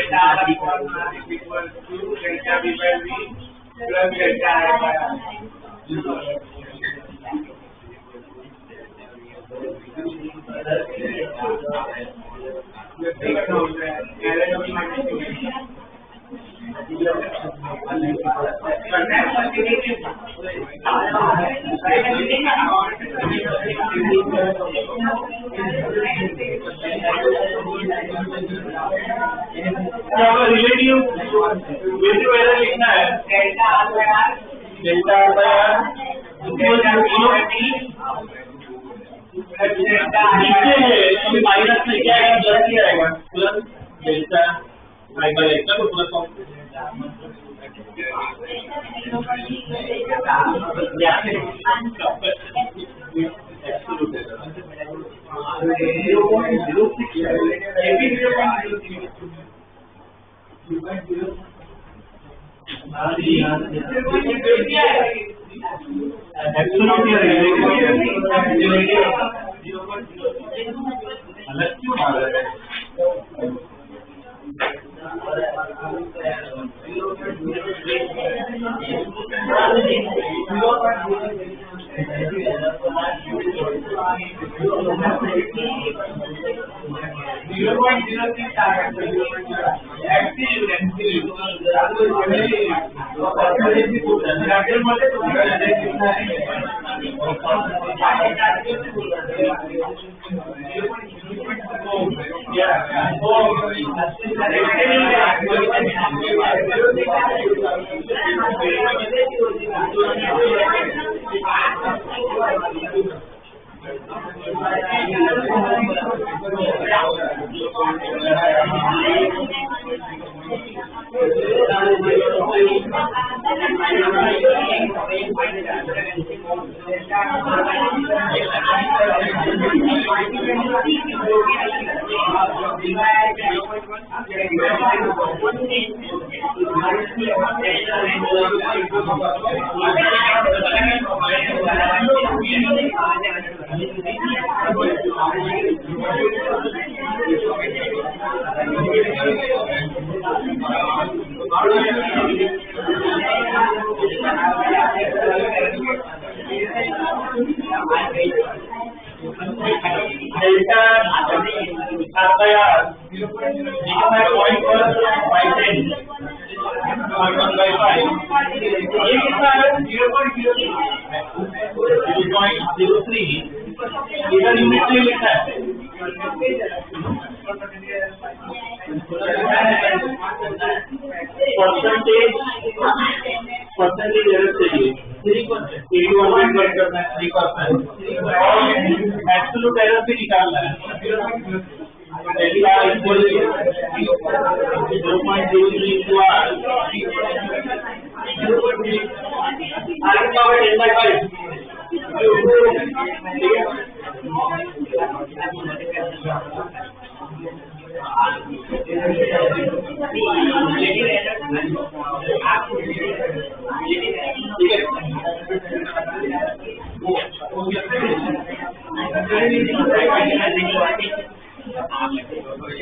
रिलेटिव एरर लिखना है। डेल्टा नीचे है तो माइनस में क्या आएगा? प्लस ही आएगा। Plus delta I by X तो प्लस ऑफ अलग क्यों आ रहा है? डेल्टा आता यार 0.1/10 ये कितना है 0.03 इधर यूनिट में लिखा है परसेंटेज एरर चाहिए 3% करना है 3% और एब्सोल्यूट एरर भी निकालना है delta equal 0.03 into r power delta 5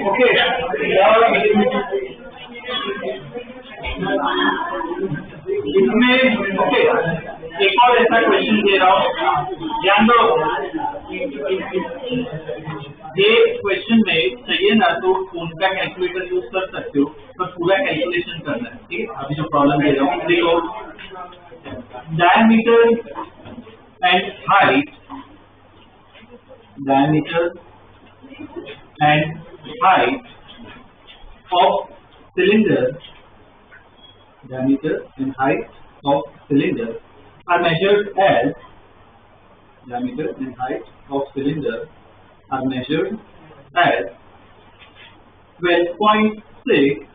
okay इसमें ओके एक और ऐसा क्वेश्चन दे रहा हूँ ध्यान दो ये क्वेश्चन में चाहिए ना तो फोन का कैलकुलेटर यूज कर सकते हो पर पूरा कैलकुलेशन करना है ठीक है अभी जो प्रॉब्लम दे रहा हूँ देखो diameter and height of cylinder diameter and height of cylinder are measured as 12.6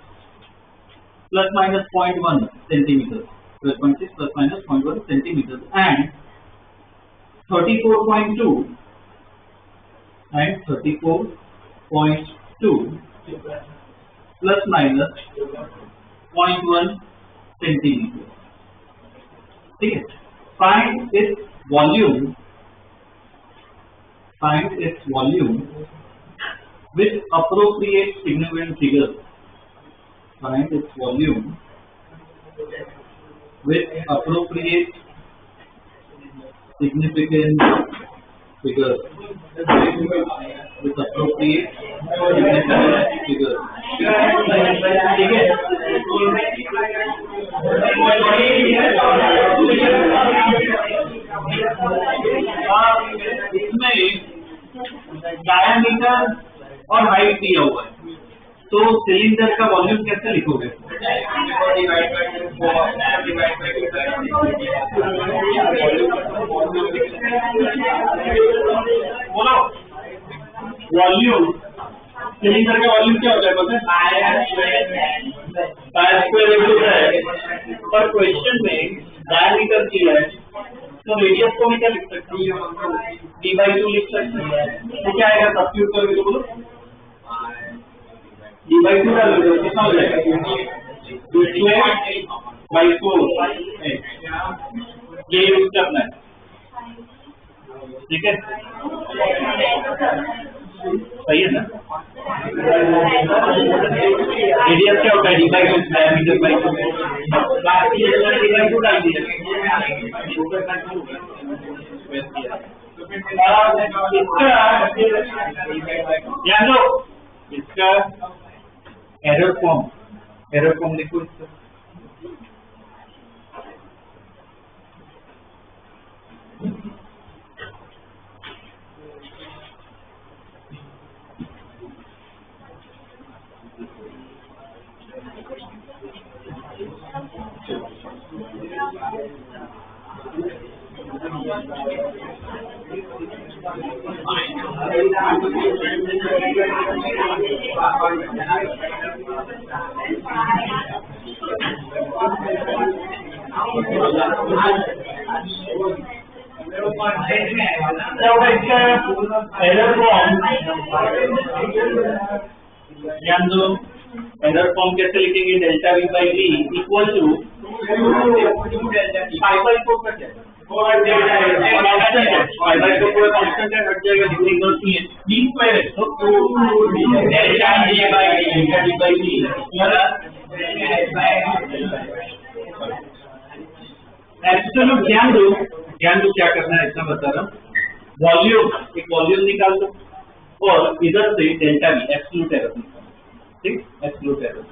plus minus 0.1 centimeters 12.6 plus minus 0.1 centimeters and 34.2 plus minus 0.1 centimeter ठीक है find its volume with appropriate significant figures ठीक है इसमें diameter और height दिया हुआ है तो सिलेंडर का वॉल्यूम कैसे लिखोगे बोलो वॉल्यूम सिलेंडर का वॉल्यूम क्या होता है पता है पर क्वेश्चन में डायमीटर दिया है तो रेडियस को मैं क्या लिख सकती हूँ d/2 लिख सकती है तो क्या आएगा सब्स्टिट्यूट करोगे तो बोलो d/2 डालोगे कितना हो जाएगा 2/4 ये यूज करना है ठीक है सही है ना रेडियस क्या होता है d/2 डायमीटर बाई 2 बाकी d/2 डाल दिया ध्यान दो इसका एरर फॉर्म लिखो इसका एरर फॉर्म कैसे लिखेंगे delta v by D equal to 5/4 का क्या 5/4 पूरा कंटेंट हट जाएगा, लिखने की जरूरत नहीं है। डी स्क्वायर है तो delta D by D absolute ध्यान दो क्या करना है इतना बता रहा हूँ। वॉल्यूम, एक वॉल्यूम निकाल दो और इधर से डेल्टा वी एब्सोल्यूट एरर निकालो, ठीक, एब्सोल्यूट एरर।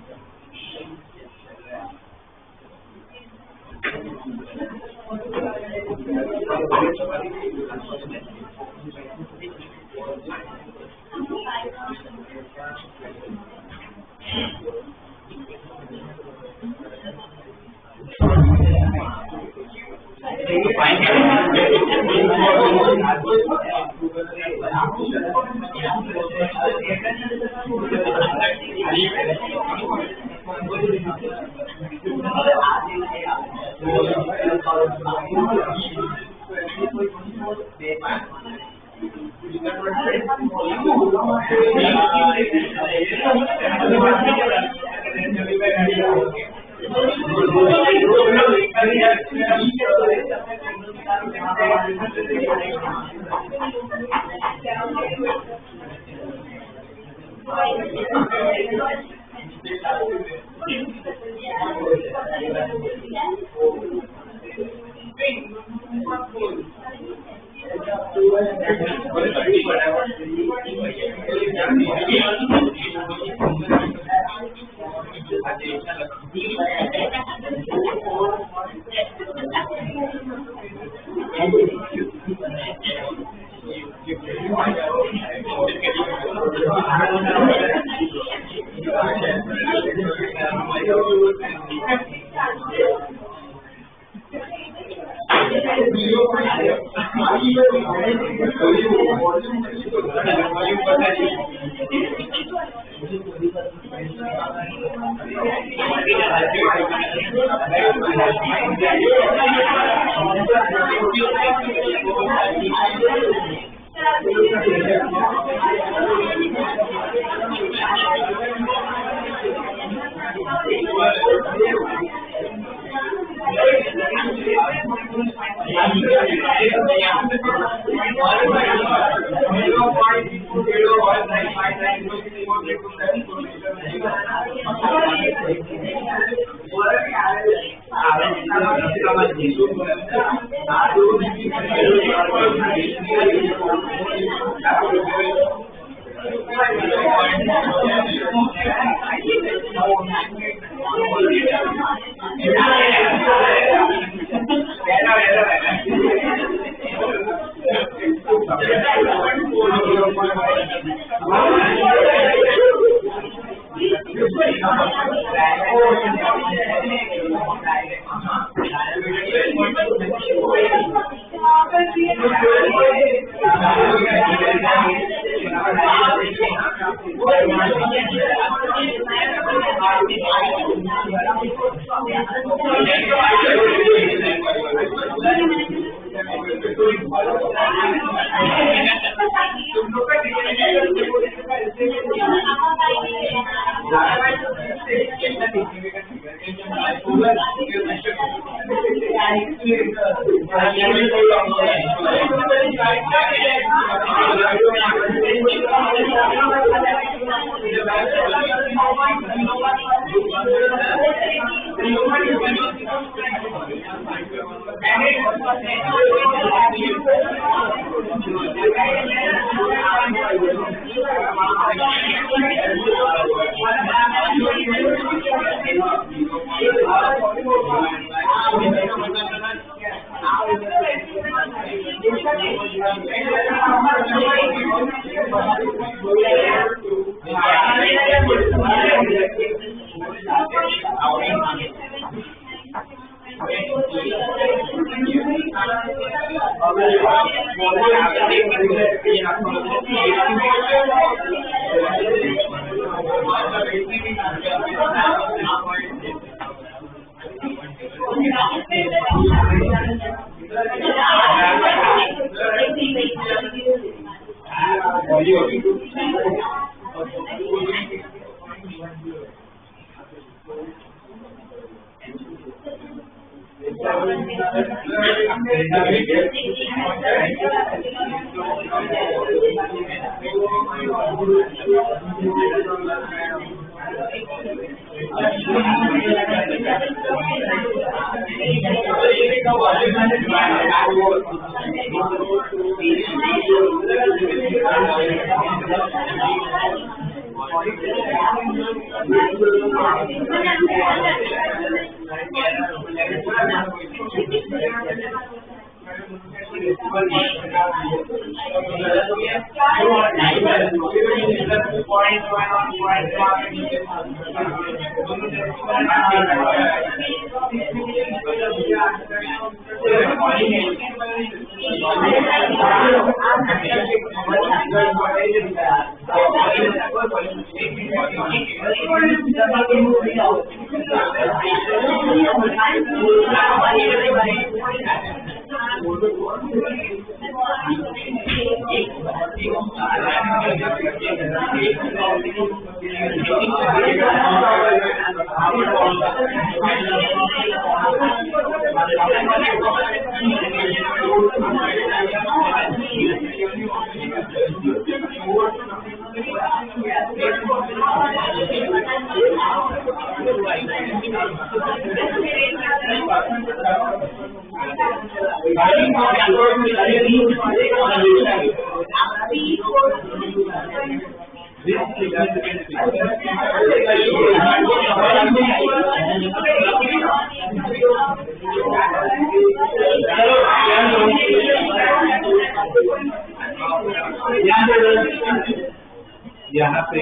यहाँ पे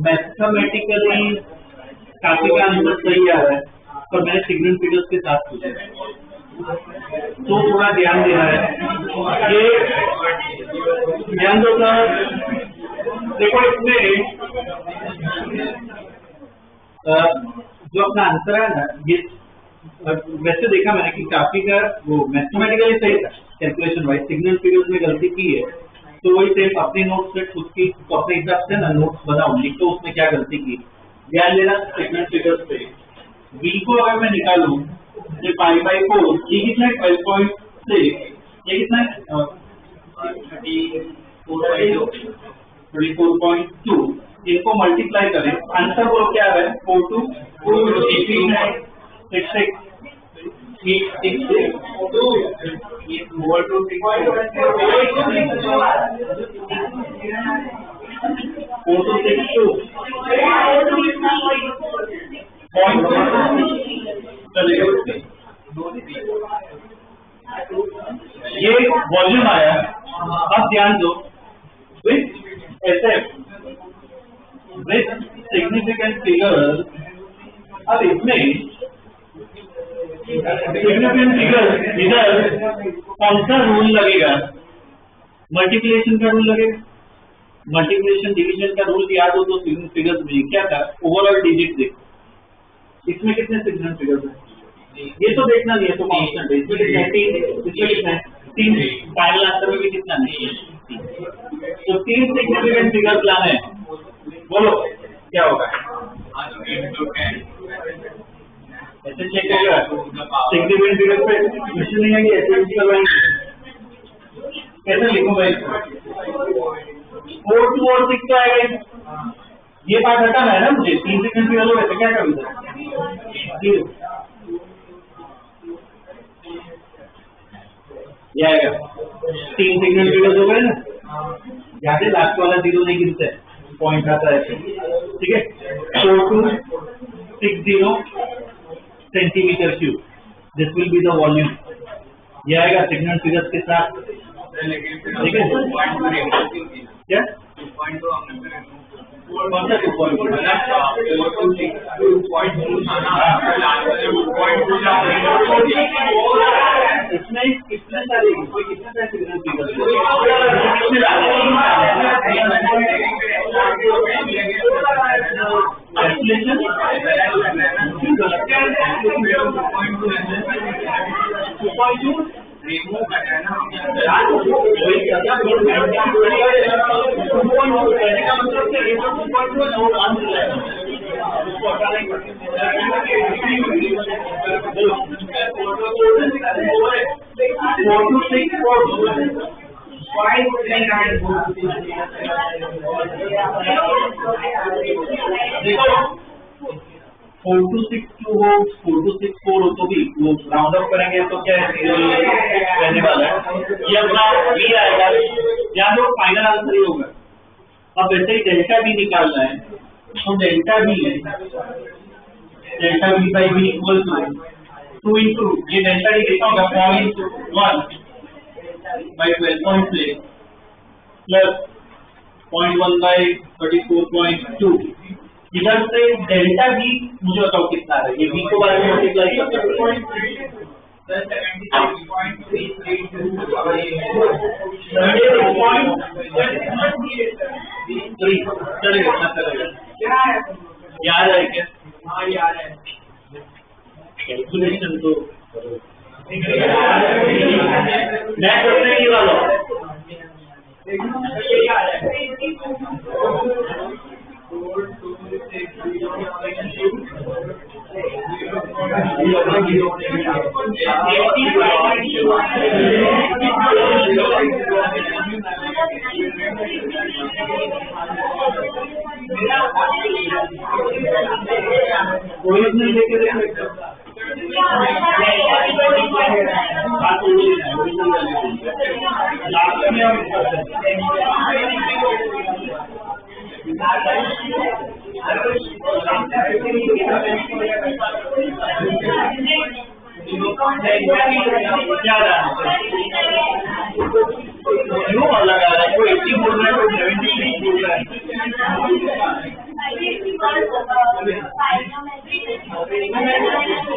मैथमेटिकली काफी का आंसर सही आ रहा है, पर मैंने सिग्नल फिगर्स के साथ पूछा तो थोड़ा ध्यान देना है। ये ध्यान दो सर, देखो इसमें जो अपना आंसर है ना, ये वैसे देखा मैंने कि काफी का वो मैथमेटिकली सही था, कैलकुलेशन वाइज सिग्नल फिगर्स में गलती की है, तो वही सेम अपने नोट्स से खुद की तो अपने हिसाब से ना नोट्स बनाओ, लिखो उसमें क्या गलती की। ध्यान देना सिग्नल फिगर्स पे, v को अगर मैं निकालूं ये पाई बाई 4, ये कितना है 12.6, ये कितना है 34.2, इनको मल्टीप्लाई करें, आंसर वो क्या है 4266 ये वॉल्यूम आया। अब ध्यान दो, with SF with significant figure, अब इसमें सिग्निफिकेंट फिगर इधर कौन सा रूल लगेगा? मल्टीप्लिकेशन का रूल लगेगा। मल्टीप्लिकेशन डिवीजन का रूल याद हो तो सिग्नल फिगर्स में क्या था, ओवरऑल डिजिट देखो, इसमें कितने सिग्नल फिगर्स हैं? ये तो देखना नहीं है, तो कांस्टेंट है। इसमें कितने 3, इसमें कितने 3, फाइनल आंसर में भी कितना नहीं है, तो 3 सिग्निफिकेंट फिगर्स लाने हैं। बोलो क्या होगा? ऐसे चेक करेगा सिग्निफिकेंट फिगर पे क्वेश्चन नहीं आएगी, ऐसे यूज करवाएंगे। कैसे लिखूं भाई? 4 2 और 6 तो आएगा, ये बात हटाना है ना मुझे। 3 सिग्निफिकेंट फिगर हो वैसे क्या करूंगा? ये आएगा 3 सिग्नल फिगर्स हो गए ना, यहाँ से लास्ट वाला 0 नहीं गिनता है, पॉइंट आता है, ठीक है। 4260 centimetre cube, this will be the volume. ये आएगा सिग्नल फिगर्स के साथ, ठीक है। क्या कौन सा 2.2? इसमें कितने सारे सिग्नल फिगर्स? देखो 4262 हो 4264 हो तो भी वो राउंड अप करेंगे तो क्या रहने वाला है, ये अपना बी आएगा या तो फाइनल आंसर ही होगा। अब वैसे ही डेल्टा बी निकालना है तो डेल्टा बी है delta B by B equal to 2 into ये डेल्टा डी कितना होगा 0.1 बाई 12.6 प्लस 0.1 बाई 34.2। इधर से डेल्टा बी मुझे बताओ कितना है, ये बी को बारे में मल्टीप्लाई याद है क्या? हाँ याद है। कैलकुलेशन तो मैं करते ही वाला ओरिजिनल लेके देखो क्यों अलग आ रहा है, कोई 80 बोल रहा है कोई 70 बोल रहा है।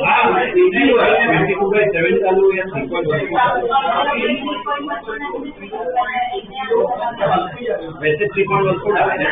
हाँ इजी हुआ है 72/7 चालू है वैसे 3.1 को डालना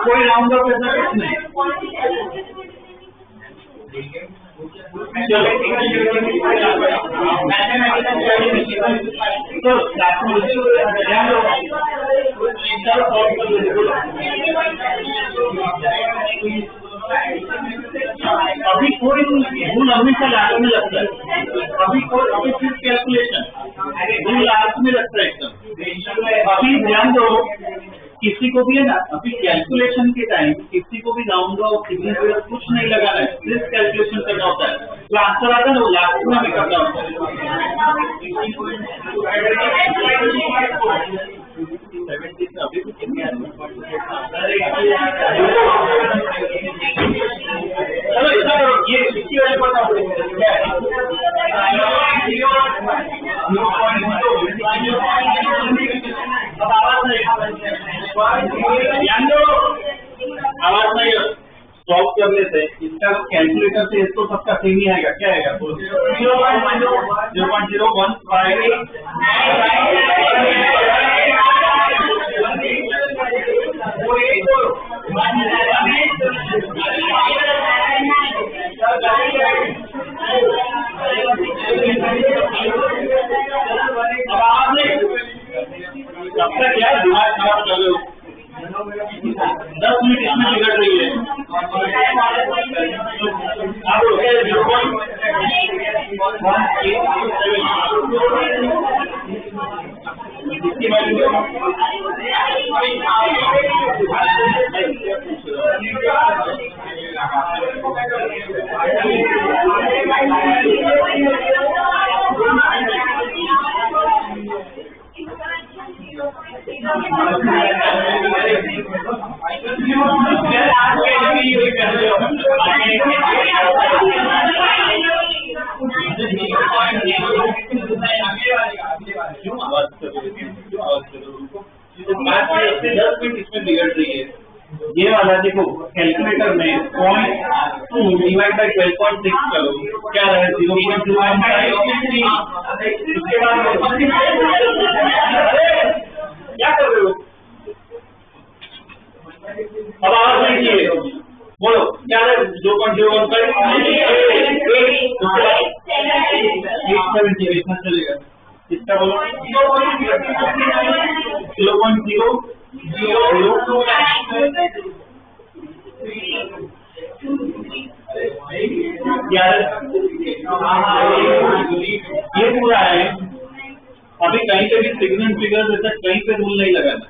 कोई राउंड ऑफ ऐसा कुछ नहीं। अभी कोई भूल हमेशा लास्ट में लगता है, अभी सिर्फ कैलकुलेशन भूल लास्ट में लगता है एकदम। अभी ध्यान दो किसी को भी है ना, अभी कैलकुलेशन के टाइम किसी को भी राउंड ऑफ सिग्निफिकेंस कुछ नहीं लगाना है, सिर्फ कैलकुलेशन करना होता है। तो आंसर आता है ना वो लास्ट में भी करना होता है। 70 से अभी भी कितने चलो इतना करो, ये 60 वाले बताओ अब आवाज नहीं आवाज नहीं है, स्टॉप कर लेते हैं। इसका कैलकुलेटर से इसको सबका सेम ही आएगा, क्या आएगा? 0.018 तब तक यार दिमाग खराब कर रहे हो। 10 मिनट इसमें बिगड़ रही है। आप इसकी वैल्यू क्यों आवाज करो? 10 मिनट इसमें बिगड़ रही है। ये वाला देखो कैलकुलेटर में 0.2 डिवाइड बाई 12.6 करो, क्या रहे? 0.2। इसके बाद क्या कर रहे हो? अब आवाज नहीं चाहिए, बोलो क्या है? 0.015 इतना चलेगा। कितना बोलो? 0.000 ये पूरा है। अभी कहीं पे भी सिग्नल फिगर जैसा कहीं पे रूल नहीं लगाना,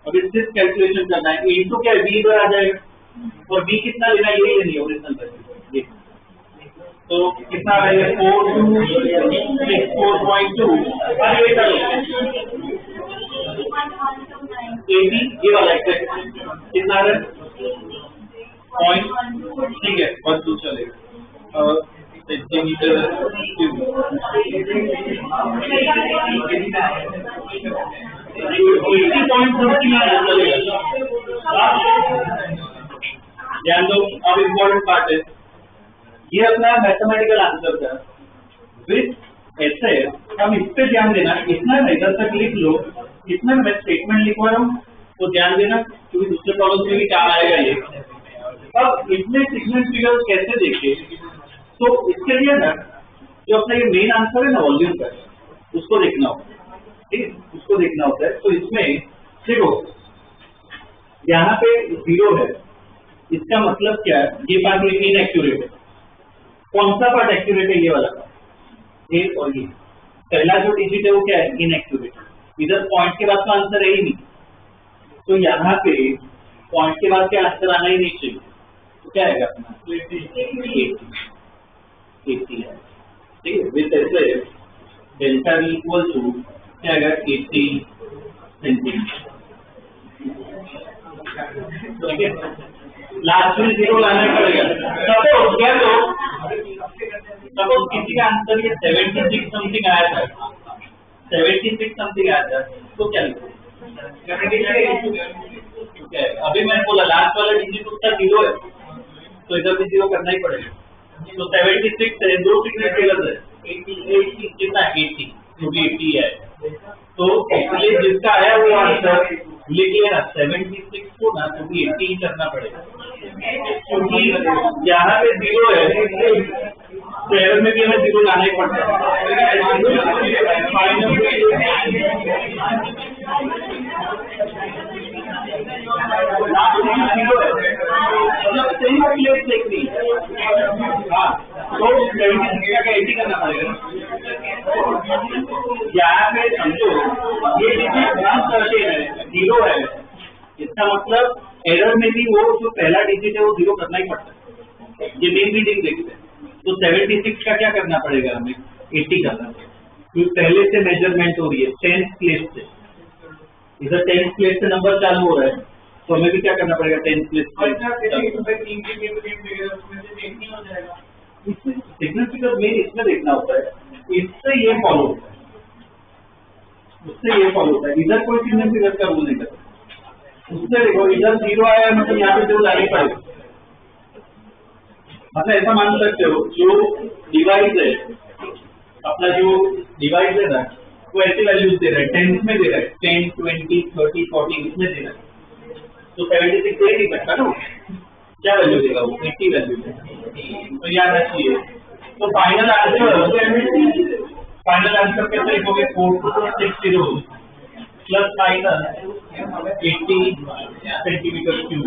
अभी सिर्फ कैलकुलेशन करना है। इनटू क्या बी इधर आ जाएगा, और बी कितना लेना है, यही लेनी है ओरिजिनल वैल्यू। तो कितना आएगा? 4.2। अरे ये करो 80, ये वाला एग्जैक्ट कितना है? पॉइंट, ठीक है, बस दो चलेगा। सेंटीमीटर क्यूब 80 पॉइंट चलेगा। ध्यान दो, अब इम्पोर्टेंट पार्ट है, ये अपना मैथमेटिकल आंसर था विथ ऐसे। अब इस पे ध्यान देना, इतना इधर तक लिख लो, कितना मैं स्टेटमेंट लिखवा रहा हूँ तो ध्यान देना, क्योंकि दूसरे प्रॉब्लम में भी काम आएगा ये। अब इसमें सिग्नल फिगर कैसे देखे, तो इसके लिए ना जो अपना ये मेन आंसर है ना वॉल्यूम का, उसको देखना होगा, ठीक, उसको देखना होता है। तो इसमें देखो यहाँ पे 0 है, इसका मतलब क्या है? ये पार्ट इनएक्यूरेट है। कौन सा पार्ट एक्यूरेट है? ये वाला पार्ट, ए और ये पहला जो डिजिट है वो क्या है? इनएक्यूरेट। इधर पॉइंट के बाद तो आंसर है ही नहीं, तो यहाँ पे पॉइंट के बाद क्या आंसर आना ही नहीं चाहिए, तो क्या आएगा अपना? 80 है, ठीक है। विथ ऐसे डेल्टा वी इक्वल टू क्या आएगा? 80 सेंटीमीटर, ठीक है। लास्ट में 0 लाना पड़ेगा। सपोज क्या, तो सपोज किसी का आंसर ये 76 समथिंग आया था, 76 समथिंग आया था, तो क्या लिखो? अभी मैंने बोला लास्ट वाला डिजिट उसका 0 है, तो इधर भी 0 करना ही पड़ेगा। तो 76 है, दो सिग्नल फिगर है, 80 कितना? 80, क्योंकि 80 है। तो इसलिए जिसका आया वो आंसर लिख लेना 76 को ना, क्योंकि 80 ही करना पड़ेगा, क्योंकि यहाँ पे 0 है, शहर में भी हमें 0 लाना ही पड़ता है। मतलब सही प्लेस देखनी, हाँ, तो 76 का 80 करना पड़ेगा। यहाँ पे समझो ये डिजिट 130 है, 0 है, इसका मतलब एरर में भी वो जो पहला डिजिट है वो 0 करना ही पड़ता है। ये मेन रीडिंग देखते हैं, तो 76 का क्या करना पड़ेगा? हमें 80 करना पड़ेगा, क्योंकि पहले से मेजरमेंट हो रही है 10th प्लेस से, इधर 10th प्लेस से नंबर चालू हो रहा है, तो हमें भी क्या करना पड़ेगा? 10th प्लेस से। सिग्नल फिगर मेन इसमें देखना होता है, इससे ये फॉलो होता है, उससे ये फॉलो होता है, इधर कोई सिग्नल फिगर का रूल नहीं करता। उसमें देखो इधर 0 आया है मतलब यहाँ पे 0 लानी पड़ेगा। मतलब ऐसा मान सकते हो जो डिवाइस है अपना जो डिवाइस है ना वो ऐसी वैल्यूज दे रहा है, टेंस में दे रहा है, 10, 20, 30, 40 इसमें दे रहा है, तो 76 दे नहीं सकता ना, क्या वैल्यू देगा वो, 80 वैल्यू देगा, तो याद रखिए। तो फाइनल आंसर कैसे लिखोगे, 4260 प्लस माइनस 80 सेंटीमीटर क्यूब,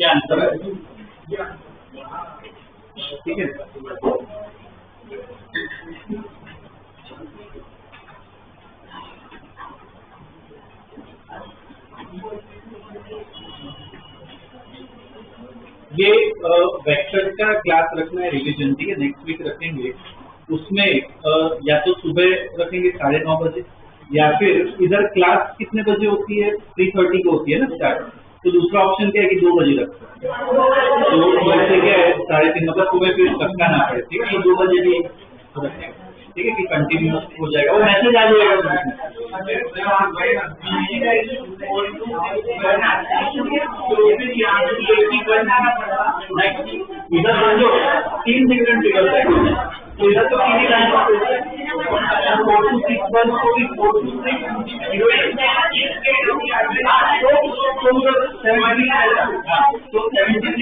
ये आंसर है, ठीक है। ये वेक्टर का क्लास रखना है रिवीजन, ठीक है, नेक्स्ट वीक रखेंगे। उसमें या तो सुबह रखेंगे 9:30 बजे, या फिर इधर क्लास कितने बजे होती है, 3:30 को होती है ना स्टार्ट, तो दूसरा ऑप्शन क्या है कि 2 बजे रखते हैं, तो वैसे क्या है 3:30 मतलब सुबह फिर रखना ना पड़े, ठीक है, 2 बजे भी रखेंगे, ठीक है, कि कंटिन्यूस हो जाएगा, वो मैसेज आ जाएगा। इधर समझो 3 डिफरेंट फिगर्स है, तो इधर तो 3 ही लाइन है, 4 to 6 1 4 to 6 तो 76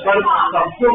पर सबको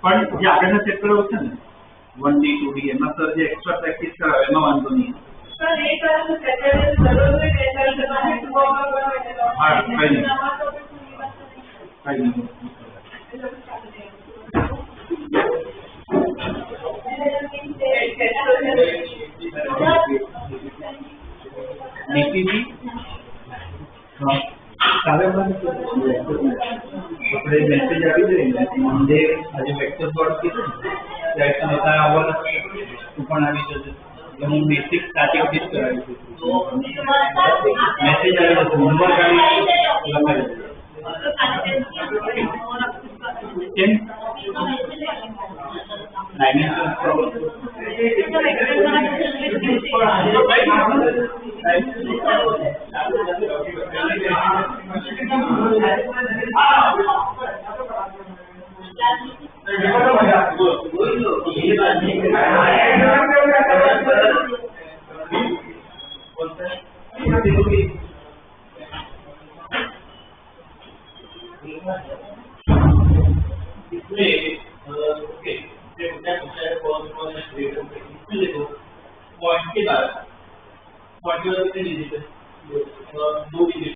પણ જે આગળના ચેપ્ટરો છે ને 1D 2D એમાં સર જે એક્સ્ટ્રા પ્રેક્ટિસ કરાવે એમાં વાંધો નહીં સર એ કરવાનું સેટરડે દરરોજ ટેસ્ટ કરવાનું હા કઈ નહીં નીતિજી હા કાલે આપણે મેસેજ આવી જાય ને મંડે આજે વેક્ટર બોર્ડ કીધું ત્યારે તમે ત્યાં આવવાના તું પણ આવી જશે એટલે હું બેસિક સ્ટાર્ટિંગથી જ કરાવી છું મેસેજ આવી જશે હોમવર્ક આવી કેમ पॉइंट के बाद पॉइंट के बाद कितने लीजिए 2 डिजिट